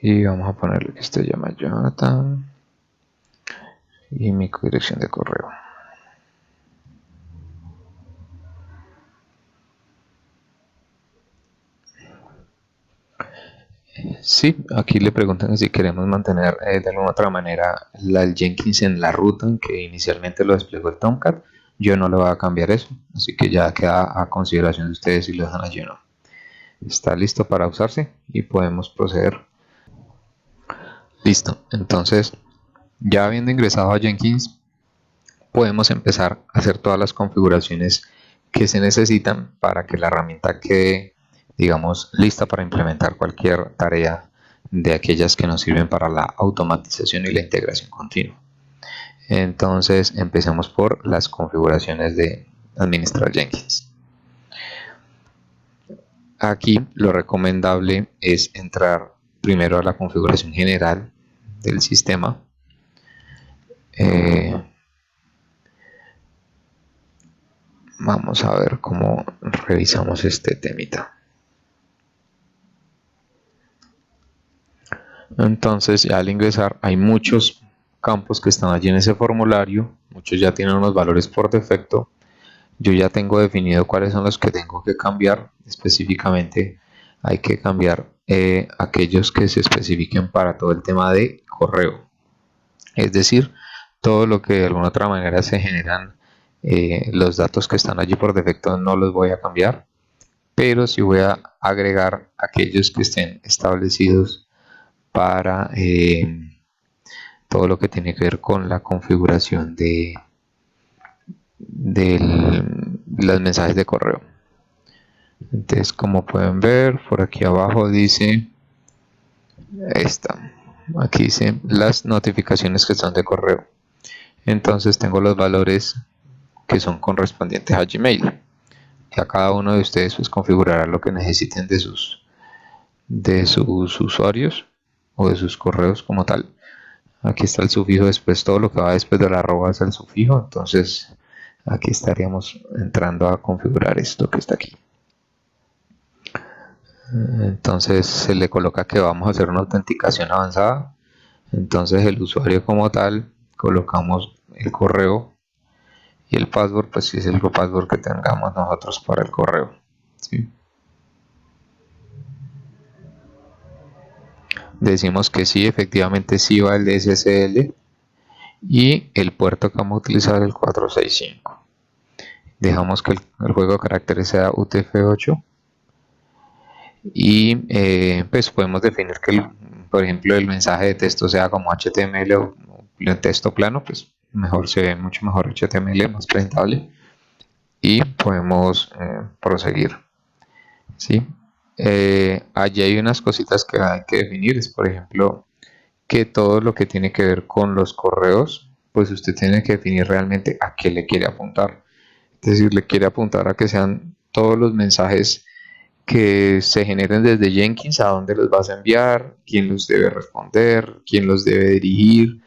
y vamos a ponerle que este llama Jonathan y mi dirección de correo. Sí, aquí le preguntan si queremos mantener de alguna otra manera el Jenkins en la ruta en que inicialmente lo desplegó el Tomcat. Yo no le voy a cambiar eso, así que ya queda a consideración de ustedes si lo dejan allí o no. Está listo para usarse y podemos proceder. Listo, entonces ya habiendo ingresado a Jenkins, podemos empezar a hacer todas las configuraciones que se necesitan para que la herramienta quede, digamos, lista para implementar cualquier tarea de aquellas que nos sirven para la automatización y la integración continua. Entonces empezamos por las configuraciones de administrar Jenkins. Aquí lo recomendable es entrar primero a la configuración general del sistema. Vamos a ver cómo revisamos este temita. Entonces, ya al ingresar hay muchos campos que están allí en ese formulario, muchos ya tienen unos valores por defecto. Yo ya tengo definido cuáles son los que tengo que cambiar. Específicamente hay que cambiar aquellos que se especifiquen para todo el tema de correo. Es decir, todo lo que de alguna otra manera se generan, los datos que están allí por defecto no los voy a cambiar, pero sí voy a agregar aquellos que estén establecidos para todo lo que tiene que ver con la configuración de los mensajes de correo. Entonces, como pueden ver, por aquí abajo dice aquí dice las notificaciones que son de correo. Entonces tengo los valores que son correspondientes a Gmail. Y a cada uno de ustedes pues configurará lo que necesiten de sus usuarios o de sus correos como tal. Aquí está el sufijo, después todo lo que va después de la arroba es el sufijo. Entonces aquí estaríamos entrando a configurar esto que está aquí. Entonces se le coloca que vamos a hacer una autenticación avanzada. Entonces el usuario como tal, colocamos el correo y el password, pues si es el password que tengamos nosotros para el correo, ¿sí? Decimos que sí, efectivamente sí va el SSL y el puerto que vamos a utilizar el 465. Dejamos que el juego de caracteres sea UTF-8 y pues podemos definir que por ejemplo el mensaje de texto sea como HTML o texto plano, pues mejor, se ve mucho mejor HTML, más presentable, y podemos proseguir, ¿sí? Allí hay unas cositas que hay que definir, es por ejemplo que todo lo que tiene que ver con los correos, pues usted tiene que definir realmente a qué le quiere apuntar. Es decir, le quiere apuntar a que sean todos los mensajes que se generen desde Jenkins, a dónde los vas a enviar, quién los debe responder, quién los debe dirigir.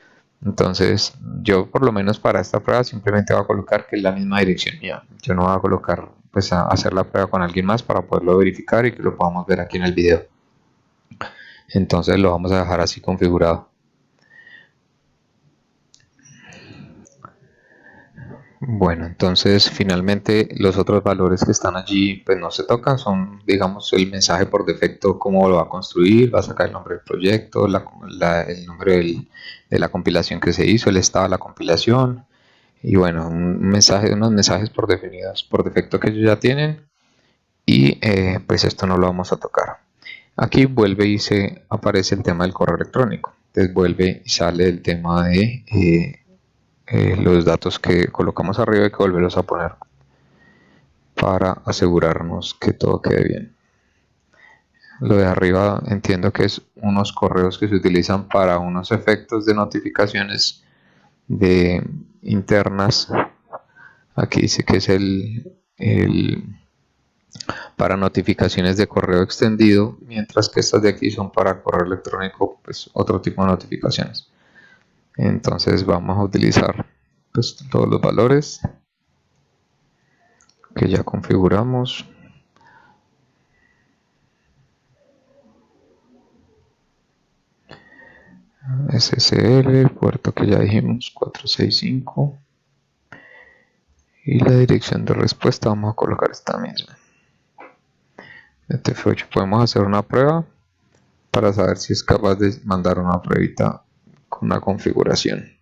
Entonces, yo por lo menos para esta prueba simplemente voy a colocar que es la misma dirección mía. Yo no voy a colocar, pues, a hacer la prueba con alguien más para poderlo verificar y que lo podamos ver aquí en el video. Entonces lo vamos a dejar así configurado. Bueno, entonces finalmente los otros valores que están allí pues no se tocan, son digamos el mensaje por defecto, cómo lo va a construir, va a sacar el nombre del proyecto, el nombre de la compilación que se hizo, el estado de la compilación y bueno, unos mensajes por definidos por defecto que ellos ya tienen y pues esto no lo vamos a tocar. Aquí vuelve y se aparece el tema del correo electrónico, entonces vuelve y sale el tema de los datos que colocamos arriba, hay que volverlos a poner para asegurarnos que todo quede bien. Lo de arriba entiendo que es unos correos que se utilizan para unos efectos de notificaciones de internas. Aquí dice que es para notificaciones de correo extendido, mientras que estas de aquí son para correo electrónico, pues otro tipo de notificaciones. Entonces vamos a utilizar pues todos los valores que ya configuramos. SSL, el puerto que ya dijimos, 465. Y la dirección de respuesta vamos a colocar esta misma. UTF-8, podemos hacer una prueba para saber si es capaz de mandar una pruebita con una configuración.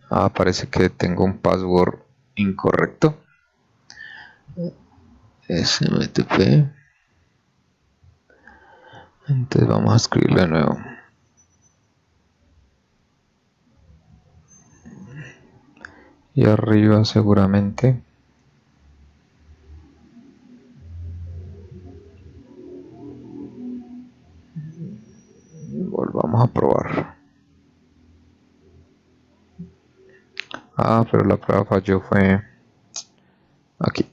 Parece que tengo un password incorrecto. SMTP. Entonces vamos a escribirlo de nuevo. Y arriba seguramente volvamos a probar. Pero la prueba falló, fue aquí.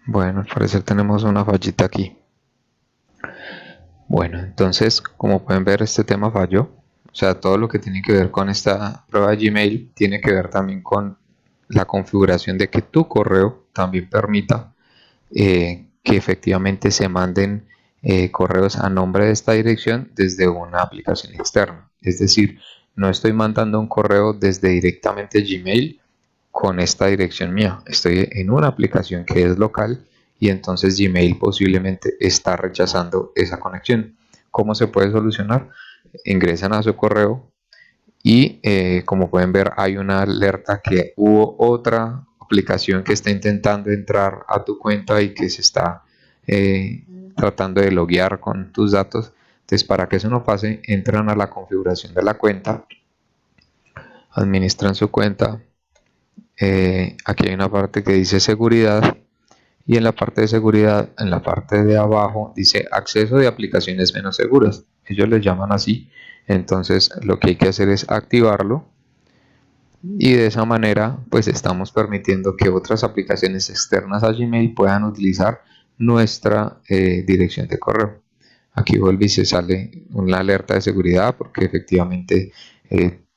Bueno, al parecer tenemos una fallita aquí. Bueno, entonces, como pueden ver, este tema falló. O sea, todo lo que tiene que ver con esta prueba de Gmail tiene que ver también con la configuración de que tu correo también permita que efectivamente se manden correos a nombre de esta dirección desde una aplicación externa. Es decir, no estoy mandando un correo desde directamente Gmail con esta dirección mía. Estoy en una aplicación que es local y entonces Gmail posiblemente está rechazando esa conexión. ¿Cómo se puede solucionar? Ingresan a su correo y como pueden ver hay una alerta que hubo otra aplicación que está intentando entrar a tu cuenta y que se está tratando de loguear con tus datos. Entonces, para que eso no pase, entran a la configuración de la cuenta, administran su cuenta. Aquí hay una parte que dice seguridad y en la parte de seguridad, en la parte de abajo, dice acceso de aplicaciones menos seguras. Ellos le llaman así. Entonces lo que hay que hacer es activarlo y de esa manera pues estamos permitiendo que otras aplicaciones externas a Gmail puedan utilizar nuestra dirección de correo. Aquí vuelve y se sale una alerta de seguridad porque efectivamente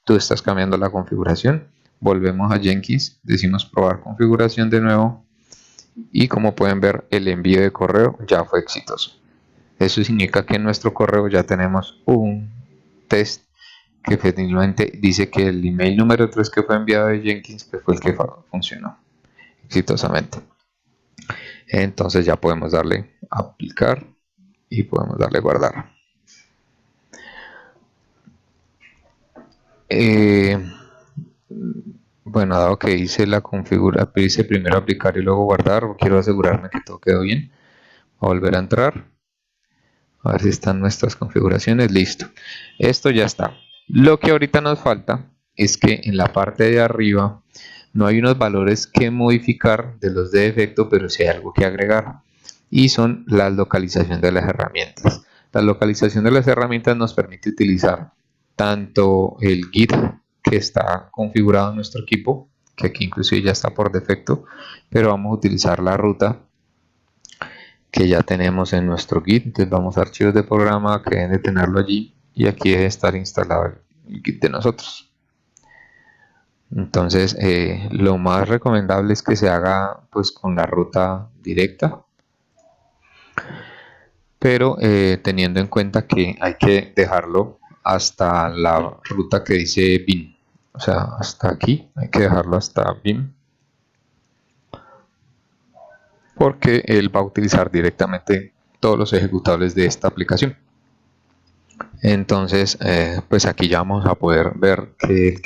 tú estás cambiando la configuración. Volvemos a Jenkins, decimos probar configuración de nuevo y como pueden ver el envío de correo ya fue exitoso. Eso significa que en nuestro correo ya tenemos un test que efectivamente dice que el email número 3 que fue enviado de Jenkins que fue el que funcionó exitosamente. Entonces ya podemos darle a aplicar y podemos darle a guardar. Bueno, dado que hice la configura, hice primero aplicar y luego guardar, quiero asegurarme que todo quedó bien. Voy a volver a entrar, a ver si están nuestras configuraciones. Listo, esto ya está. Lo que ahorita nos falta es que en la parte de arriba no hay unos valores que modificar de los de defecto, pero sí hay algo que agregar y son la localización de las herramientas. La localización de las herramientas nos permite utilizar tanto el Git que está configurado en nuestro equipo, que aquí inclusive ya está por defecto, pero vamos a utilizar la ruta que ya tenemos en nuestro Git. Entonces vamos a archivos de programa que deben de tenerlo allí y aquí debe estar instalado el Git de nosotros. Entonces lo más recomendable es que se haga pues con la ruta directa, pero teniendo en cuenta que hay que dejarlo hasta la ruta que dice bin, o sea, hasta aquí hay que dejarlo hasta bin, porque él va a utilizar directamente todos los ejecutables de esta aplicación. Entonces, pues aquí ya vamos a poder ver que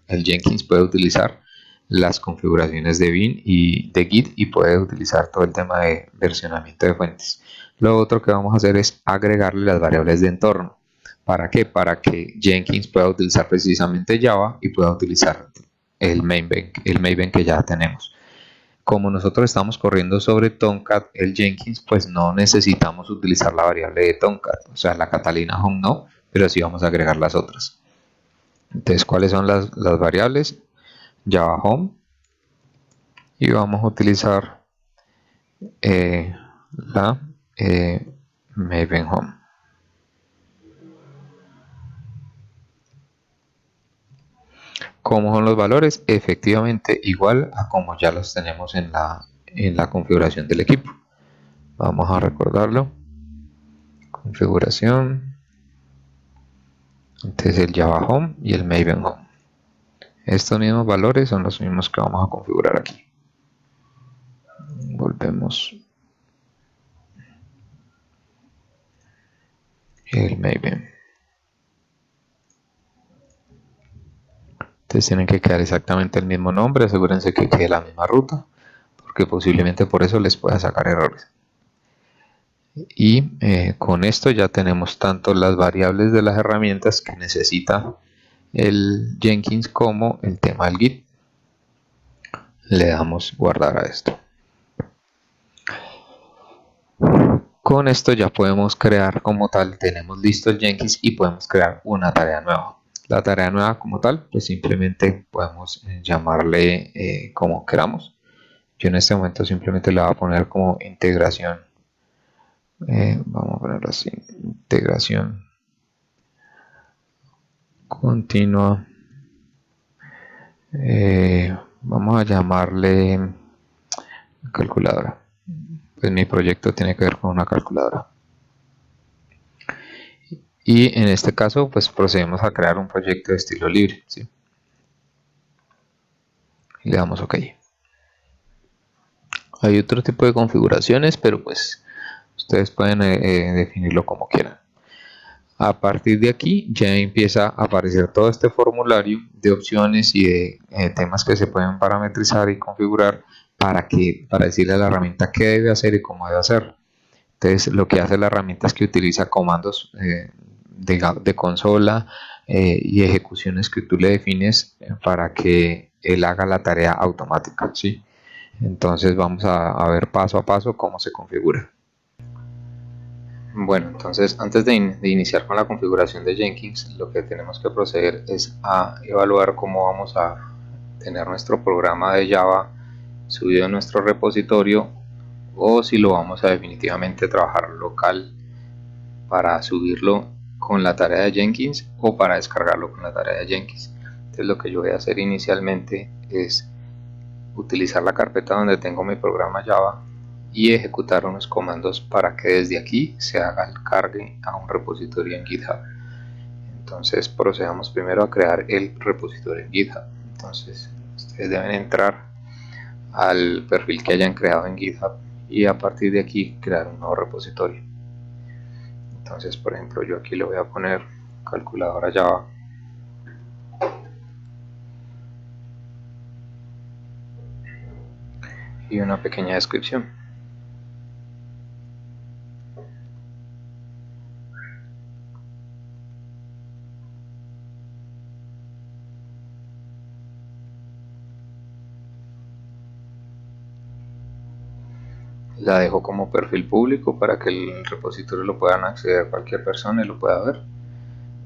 el Jenkins puede utilizar las configuraciones de bin y de Git y puede utilizar todo el tema de versionamiento de fuentes. Lo otro que vamos a hacer es agregarle las variables de entorno. ¿Para qué? Para que Jenkins pueda utilizar precisamente Java y pueda utilizar el Maven que ya tenemos. Como nosotros estamos corriendo sobre Tomcat, el Jenkins, pues no necesitamos utilizar la variable de Tomcat, o sea, la Catalina Home no, pero sí vamos a agregar las otras. Entonces, ¿cuáles son las variables? Java Home, y vamos a utilizar la Maven Home. ¿Cómo son los valores? Efectivamente, igual a como ya los tenemos en la configuración del equipo. Vamos a recordarlo. Configuración. Entonces el Java Home y el Maven Home. Estos mismos valores son los mismos que vamos a configurar aquí. Volvemos. El Maven. Entonces tienen que quedar exactamente el mismo nombre. Asegúrense que quede la misma ruta, porque posiblemente por eso les pueda sacar errores. Y con esto ya tenemos tanto las variables de las herramientas que necesita el Jenkins como el tema del Git. Le damos guardar a esto. Con esto ya podemos crear como tal, tenemos listo el Jenkins y podemos crear una tarea nueva. La tarea nueva como tal, pues simplemente podemos llamarle como queramos. Yo en este momento simplemente le voy a poner como integración. Vamos a ponerlo así, integración continua. Vamos a llamarle calculadora. Pues mi proyecto tiene que ver con una calculadora. Y en este caso, pues procedemos a crear un proyecto de estilo libre, ¿sí? Y le damos OK. Hay otro tipo de configuraciones, pero pues ustedes pueden definirlo como quieran. A partir de aquí ya empieza a aparecer todo este formulario de opciones y de temas que se pueden parametrizar y configurar para decirle a la herramienta qué debe hacer y cómo debe hacerlo. Entonces lo que hace la herramienta es que utiliza comandos de consola y ejecuciones que tú le defines para que él haga la tarea automática, ¿sí? Entonces vamos a ver paso a paso cómo se configura. Bueno, entonces antes de iniciar con la configuración de Jenkins, lo que tenemos que proceder es a evaluar cómo vamos a tener nuestro programa de Java subido en nuestro repositorio, o si lo vamos a definitivamente trabajar local para subirlo con la tarea de Jenkins o para descargarlo con la tarea de Jenkins. Entonces lo que yo voy a hacer inicialmente es utilizar la carpeta donde tengo mi programa Java y ejecutar unos comandos para que desde aquí se haga el cargue a un repositorio en GitHub. Entonces procedamos primero a crear el repositorio en GitHub. Entonces ustedes deben entrar al perfil que hayan creado en GitHub y a partir de aquí crear un nuevo repositorio. Entonces, por ejemplo, yo aquí le voy a poner calculadora Java. Y una pequeña descripción. La dejo como perfil público para que el repositorio lo puedan acceder cualquier persona y lo pueda ver.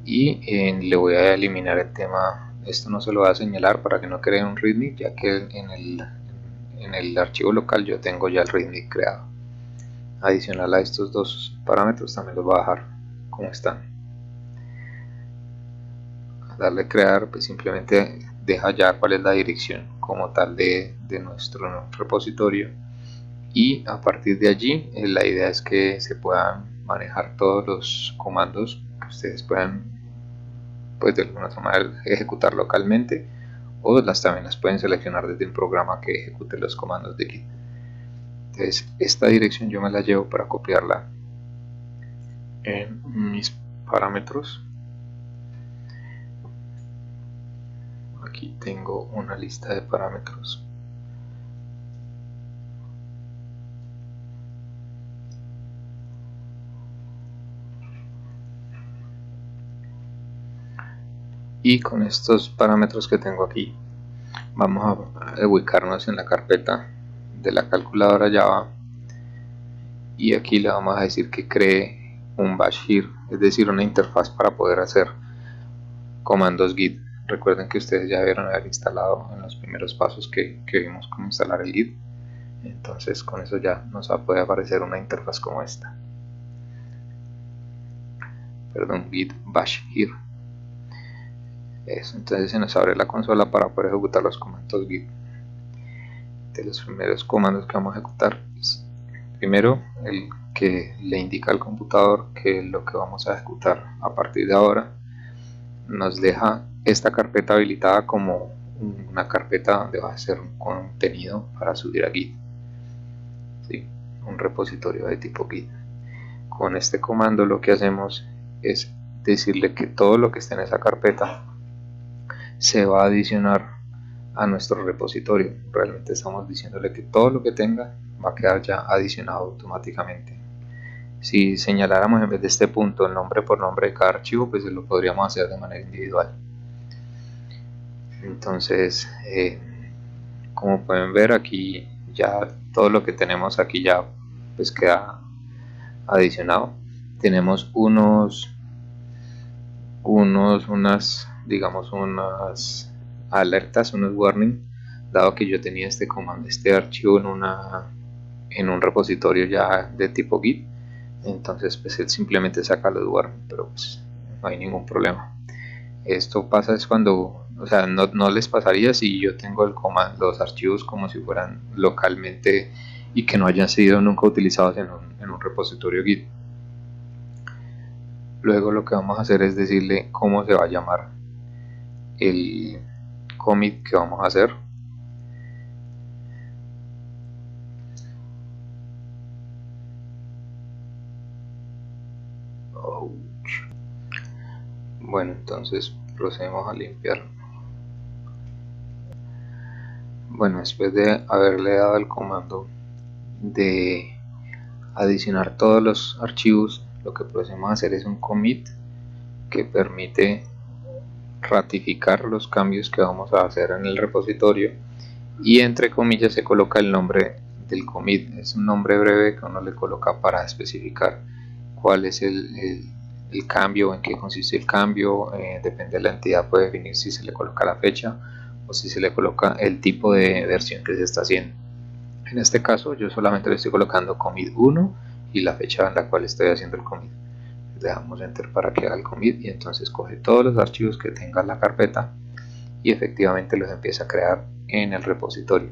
Y le voy a eliminar el tema, esto no se lo voy a señalar para que no cree un readme, ya que en el archivo local yo tengo ya el readme creado. Adicional a estos dos parámetros también los voy a dejar como están. Al darle crear, pues simplemente deja ya cuál es la dirección como tal de nuestro repositorio, y a partir de allí la idea es que se puedan manejar todos los comandos que ustedes puedan, pues de alguna manera, ejecutar localmente, o también las pueden seleccionar desde un programa que ejecute los comandos de Git. Entonces esta dirección yo me la llevo para copiarla en mis parámetros. Aquí tengo una lista de parámetros. Y con estos parámetros que tengo aquí vamos a ubicarnos en la carpeta de la calculadora Java, y aquí le vamos a decir que cree un bash here, es decir, una interfaz para poder hacer comandos git. Recuerden que ustedes ya debieron haber instalado en los primeros pasos que vimos cómo instalar el git. Entonces con eso ya nos puede aparecer una interfaz como esta. Perdón, git bash here. Eso, entonces se nos abre la consola para poder ejecutar los comandos git. De los primeros comandos que vamos a ejecutar es primero el que le indica al computador que lo que vamos a ejecutar a partir de ahora nos deja esta carpeta habilitada como una carpeta donde va a ser un contenido para subir a Git, ¿sí? Un repositorio de tipo Git. Con este comando lo que hacemos es decirle que todo lo que esté en esa carpeta se va a adicionar a nuestro repositorio. Realmente estamos diciéndole que todo lo que tenga va a quedar ya adicionado automáticamente. Si señaláramos en vez de este punto el nombre por nombre de cada archivo, pues lo podríamos hacer de manera individual. Entonces como pueden ver, aquí ya todo lo que tenemos aquí ya pues queda adicionado. Tenemos unas digamos, unas alertas, unos warnings, dado que yo tenía este comando, este archivo en un repositorio ya de tipo Git. Entonces pues él simplemente saca los warnings, pero pues no hay ningún problema. Esto pasa es cuando, o sea, no les pasaría si yo tengo el comando, los archivos como si fueran localmente y que no hayan sido nunca utilizados en un repositorio Git. Luego lo que vamos a hacer es decirle cómo se va a llamar el commit que vamos a hacer. Bueno, entonces procedemos a limpiar. Bueno, después de haberle dado el comando de adicionar todos los archivos, lo que procedemos a hacer es un commit que permite ratificar los cambios que vamos a hacer en el repositorio, y entre comillas se coloca el nombre del commit. Es un nombre breve que uno le coloca para especificar cuál es el cambio, en qué consiste el cambio. Depende de la entidad, puede definir si se le coloca la fecha o si se le coloca el tipo de versión que se está haciendo. En este caso yo solamente le estoy colocando commit 1 y la fecha en la cual estoy haciendo el commit. Le damos enter para que haga el commit y entonces coge todos los archivos que tenga la carpeta y efectivamente los empieza a crear en el repositorio.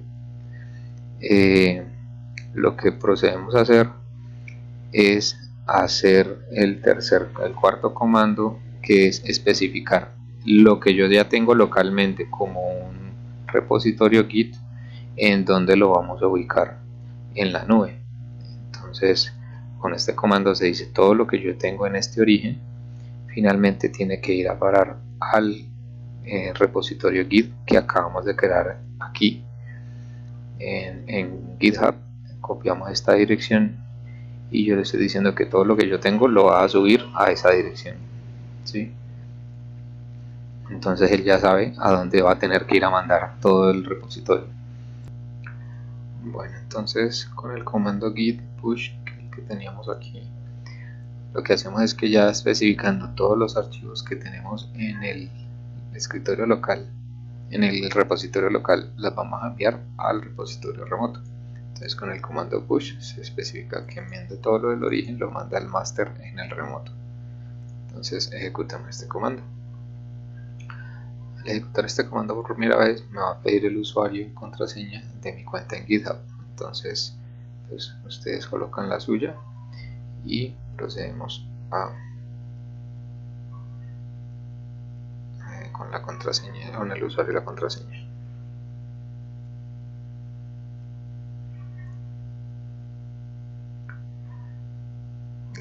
Lo que procedemos a hacer es hacer el cuarto comando, que es especificar lo que yo ya tengo localmente como un repositorio Git, en donde lo vamos a ubicar en la nube. Entonces con este comando se dice todo lo que yo tengo en este origen finalmente tiene que ir a parar al repositorio Git que acabamos de crear aquí en GitHub. Copiamos esta dirección y yo le estoy diciendo que todo lo que yo tengo lo va a subir a esa dirección, ¿sí? Entonces él ya sabe a dónde va a tener que ir a mandar todo el repositorio. Bueno, entonces con el comando git push que teníamos aquí, lo que hacemos es que ya especificando todos los archivos que tenemos en el escritorio local, en el repositorio local, las vamos a enviar al repositorio remoto. Entonces con el comando push se especifica que enviando todo lo del origen lo manda al master en el remoto. Entonces ejecutamos este comando. Al ejecutar este comando por primera vez me va a pedir el usuario y contraseña de mi cuenta en GitHub. Entonces pues ustedes colocan la suya y procedemos con la contraseña, con el usuario y la contraseña.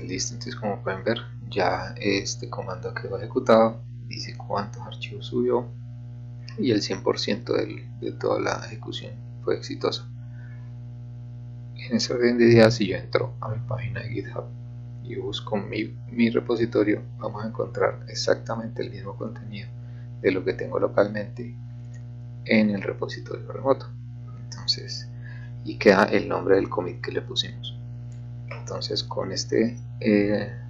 Listo, entonces como pueden ver ya este comando quedó ejecutado, dice cuántos archivos subió y el 100% de toda la ejecución fue exitosa. En ese orden de ideas, si yo entro a mi página de GitHub y busco mi repositorio, vamos a encontrar exactamente el mismo contenido de lo que tengo localmente en el repositorio remoto. Entonces, y queda el nombre del commit que le pusimos. Entonces con este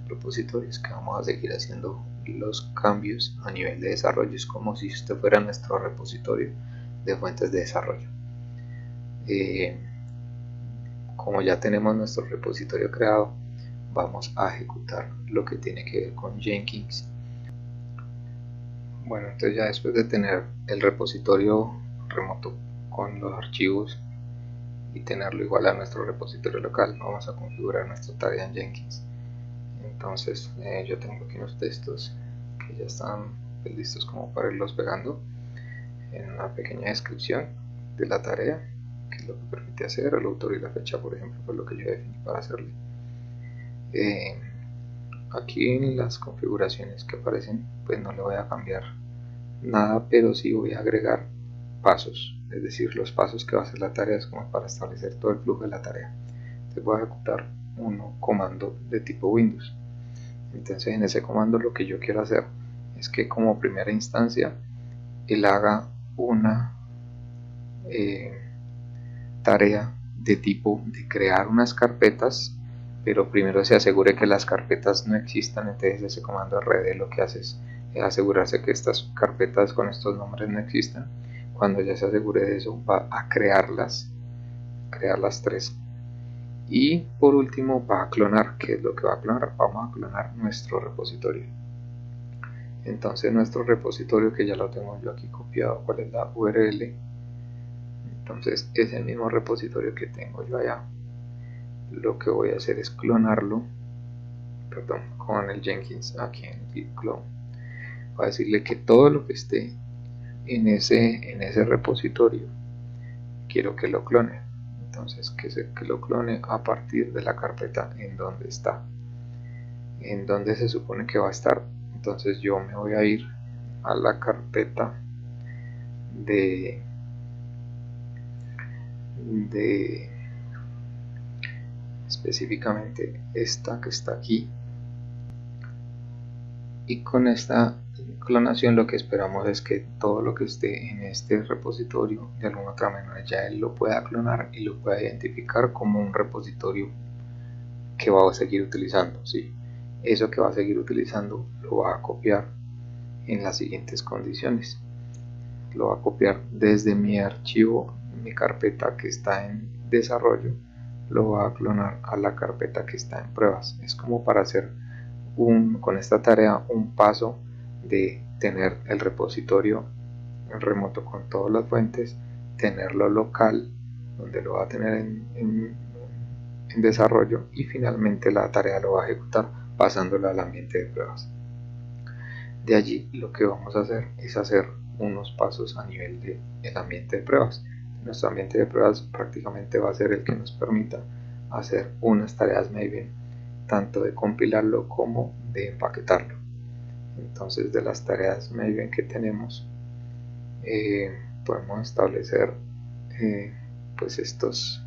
repositorio es que vamos a seguir haciendo los cambios a nivel de desarrollo. Es como si este fuera nuestro repositorio de fuentes de desarrollo. Como ya tenemos nuestro repositorio creado, vamos a ejecutar lo que tiene que ver con Jenkins. Bueno, entonces ya después de tener el repositorio remoto con los archivos y tenerlo igual a nuestro repositorio local, vamos a configurar nuestra tarea en Jenkins. Entonces yo tengo aquí unos textos que ya están listos como para irlos pegando en una pequeña descripción de la tarea, que es lo que permite hacer, el autor y la fecha, por ejemplo, fue lo que yo definí para hacerle. Aquí en las configuraciones que aparecen pues no le voy a cambiar nada, pero sí voy a agregar pasos, es decir, los pasos que va a hacer la tarea es como para establecer todo el flujo de la tarea. Entonces voy a ejecutar un comando de tipo Windows. Entonces en ese comando lo que yo quiero hacer es que como primera instancia él haga una tarea de tipo de crear unas carpetas, pero primero se asegure que las carpetas no existan. Entonces ese comando rd lo que hace es asegurarse que estas carpetas con estos nombres no existan. Cuando ya se asegure de eso, va a crear las 3. Y por último va a clonar. ¿Qué es lo que va a clonar? Vamos a clonar nuestro repositorio. Entonces nuestro repositorio, que ya lo tengo yo aquí copiado, ¿cuál es la URL? Entonces es el mismo repositorio que tengo yo allá. Lo que voy a hacer es clonarlo, con el Jenkins aquí en git clone. Voy a decirle que todo lo que esté en ese repositorio quiero que lo clone. Entonces que lo clone a partir de la carpeta en donde está, en donde se supone que va a estar. Entonces yo me voy a ir a la carpeta de específicamente esta que está aquí, y con esta clonación lo que esperamos es que todo lo que esté en este repositorio de alguna otra manera ya él lo pueda clonar y lo pueda identificar como un repositorio que va a seguir utilizando. ¿Sí? Eso que va a seguir utilizando lo va a copiar en las siguientes condiciones. Lo va a copiar desde mi archivo, mi carpeta que está en desarrollo, lo va a clonar a la carpeta que está en pruebas. Es como para hacer con esta tarea un paso de tener el repositorio en remoto con todas las fuentes, tenerlo local donde lo va a tener en desarrollo, y finalmente la tarea lo va a ejecutar pasándola al ambiente de pruebas. De allí lo que vamos a hacer es hacer unos pasos a nivel del ambiente de pruebas. Nuestro ambiente de pruebas prácticamente va a ser el que nos permita hacer unas tareas Maven, tanto de compilarlo como de empaquetarlo. Entonces, de las tareas Maven que tenemos, podemos establecer pues estos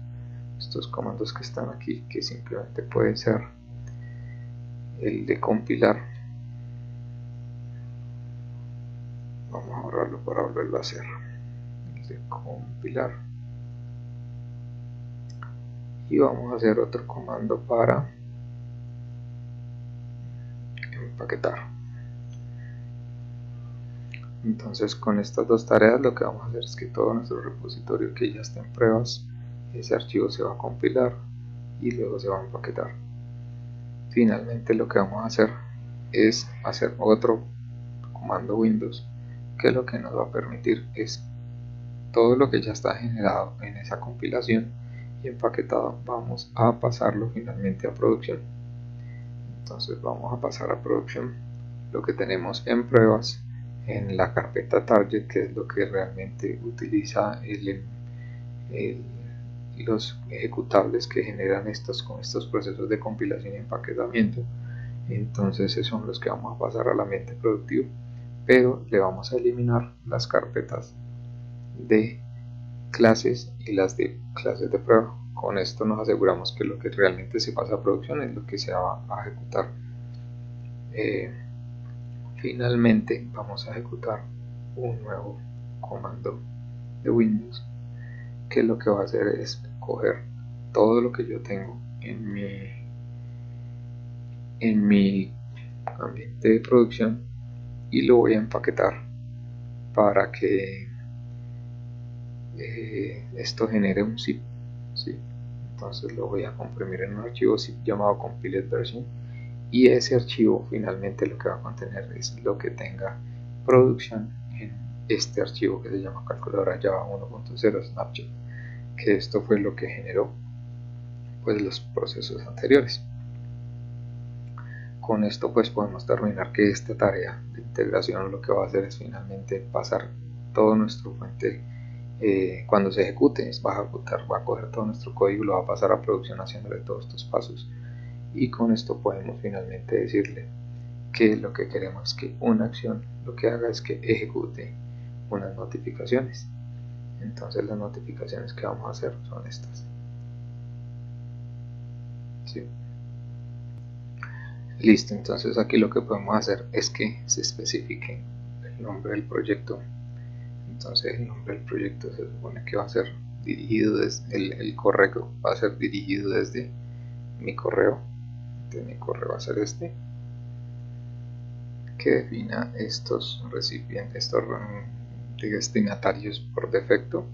comandos que están aquí, que simplemente puede ser el de compilar. Vamos a borrarlo para volverlo a hacer. El de compilar. Y vamos a hacer otro comando para empaquetar. Entonces, con estas dos tareas lo que vamos a hacer es que todo nuestro repositorio que ya está en pruebas, ese archivo se va a compilar y luego se va a empaquetar. Finalmente lo que vamos a hacer es hacer otro comando Windows, que lo que nos va a permitir es todo lo que ya está generado en esa compilación y empaquetado, vamos a pasarlo finalmente a producción. Entonces vamos a pasar a producción lo que tenemos en pruebas en la carpeta target, que es lo que realmente utiliza los ejecutables que generan con estos procesos de compilación y empaquetamiento. Entonces esos son los que vamos a pasar al ambiente productivo, pero le vamos a eliminar las carpetas de clases y las de clases de prueba. Con esto nos aseguramos que lo que realmente se pasa a producción es lo que se va a ejecutar. Finalmente vamos a ejecutar un nuevo comando de Windows, que lo que va a hacer es coger todo lo que yo tengo en mi ambiente de producción y lo voy a empaquetar para que esto genere un zip. ¿Sí? Entonces lo voy a comprimir en un archivo zip llamado compiled version, y ese archivo finalmente lo que va a contener es lo que tenga producción en este archivo que se llama calculadora Java 1.0 snapshot, que esto fue lo que generó pues los procesos anteriores. Con esto pues podemos terminar que esta tarea de integración lo que va a hacer es finalmente pasar todo nuestro fuente. Cuando se ejecute, va a coger todo nuestro código y lo va a pasar a producción haciéndole todos estos pasos, y con esto podemos finalmente decirle que lo que queremos es que una acción lo que haga es que ejecute unas notificaciones. Entonces las notificaciones que vamos a hacer son estas. ¿Sí? Listo, entonces aquí lo que podemos hacer es que se especifique el nombre del proyecto. Entonces el nombre del proyecto se supone que va a ser dirigido desde el correo, va a ser dirigido desde mi correo. Entonces mi correo va a ser este. que defina estos recipientes, estos destinatarios por defecto,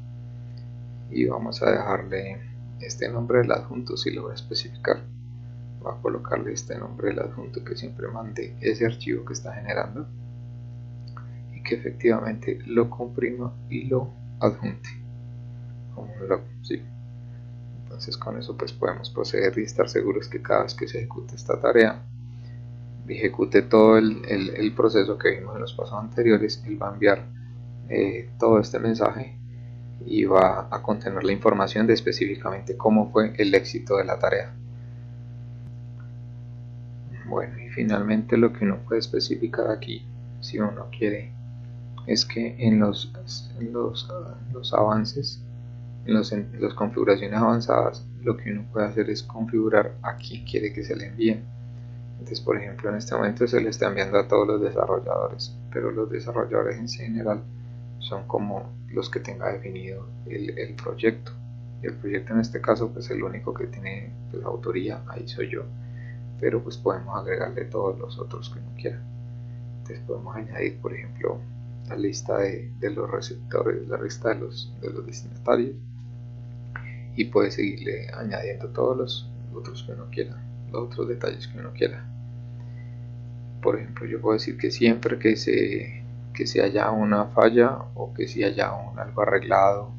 y vamos a dejarle este nombre del adjunto. Si lo voy a especificar, voy a colocarle este nombre del adjunto, que siempre mande ese archivo que está generando y que efectivamente lo comprima y lo adjunte como un log, ¿sí? Entonces con eso pues podemos proceder y estar seguros que cada vez que se ejecute esta tarea, ejecute todo el proceso que vimos en los pasos anteriores, él va a enviar todo este mensaje y va a contener la información de específicamente cómo fue el éxito de la tarea. Bueno, y finalmente lo que uno puede especificar aquí, si uno quiere, es que en los avances, en las configuraciones avanzadas, lo que uno puede hacer es configurar a quién quiere que se le envíen. Entonces, por ejemplo, en este momento se le está enviando a todos los desarrolladores, pero los desarrolladores en general son como los que tenga definido el proyecto. Y el proyecto en este caso, pues el único que tiene la autoría, ahí soy yo, pero pues podemos agregarle todos los otros que uno quiera. Entonces podemos añadir, por ejemplo, la lista de los receptores, la lista de los destinatarios, y puede seguirle añadiendo todos los otros que uno quiera, los otros detalles que uno quiera. Por ejemplo, yo puedo decir que siempre que se haya una falla, o que si haya algo arreglado,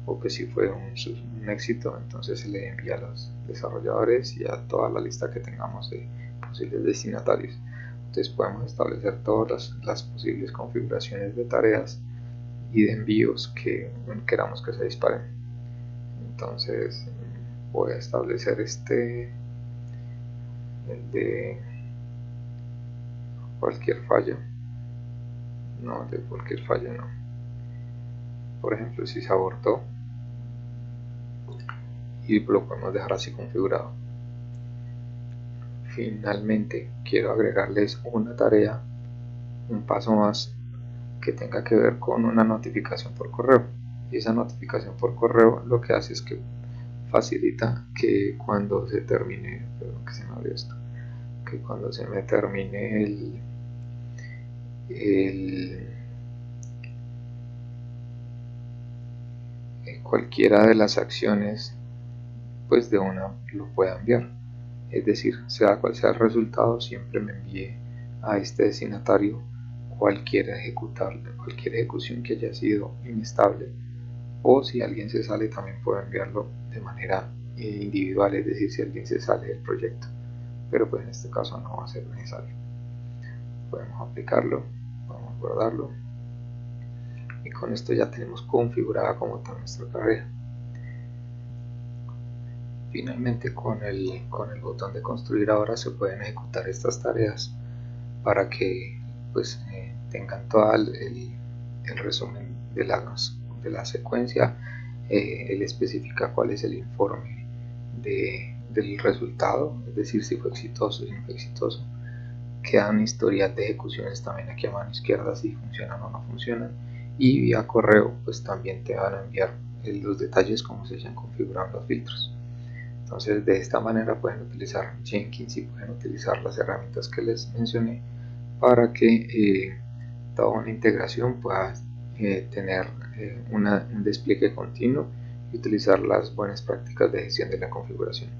o que si fue un éxito, entonces se le envía a los desarrolladores y a toda la lista que tengamos de posibles destinatarios. Entonces podemos establecer todas las posibles configuraciones de tareas y de envíos que queramos que se disparen. Entonces voy a establecer el de cualquier falla, no, de cualquier falla no. Por ejemplo, si se abortó, y lo podemos dejar así configurado. Finalmente quiero agregarles una tarea, un paso más, que tenga que ver con una notificación por correo. Y esa notificación por correo lo que hace es que facilita que cuando se termine, perdón que se me abrió esto, que cuando se me termine cualquiera de las acciones, pues de una lo pueda enviar. Es decir, sea cual sea el resultado, siempre me envíe a este destinatario cualquier ejecución que haya sido inestable, o si alguien se sale también puedo enviarlo de manera individual, es decir, si alguien se sale del proyecto, pero pues en este caso no va a ser necesario. Podemos aplicarlo, podemos guardarlo, y con esto ya tenemos configurada como tal nuestra tarea. Finalmente, con el botón de construir ahora se pueden ejecutar estas tareas para que pues tengan todo el resumen de la secuencia. Él especifica cuál es el informe del resultado, es decir, si fue exitoso o si no fue exitoso. Queda un historial de ejecuciones también aquí a mano izquierda, si funcionan o no funcionan, y vía correo pues también te van a enviar los detalles como se hayan configurado los filtros. Entonces de esta manera pueden utilizar Jenkins y pueden utilizar las herramientas que les mencioné para que toda una integración pueda tener un despliegue continuo y utilizar las buenas prácticas de gestión de la configuración.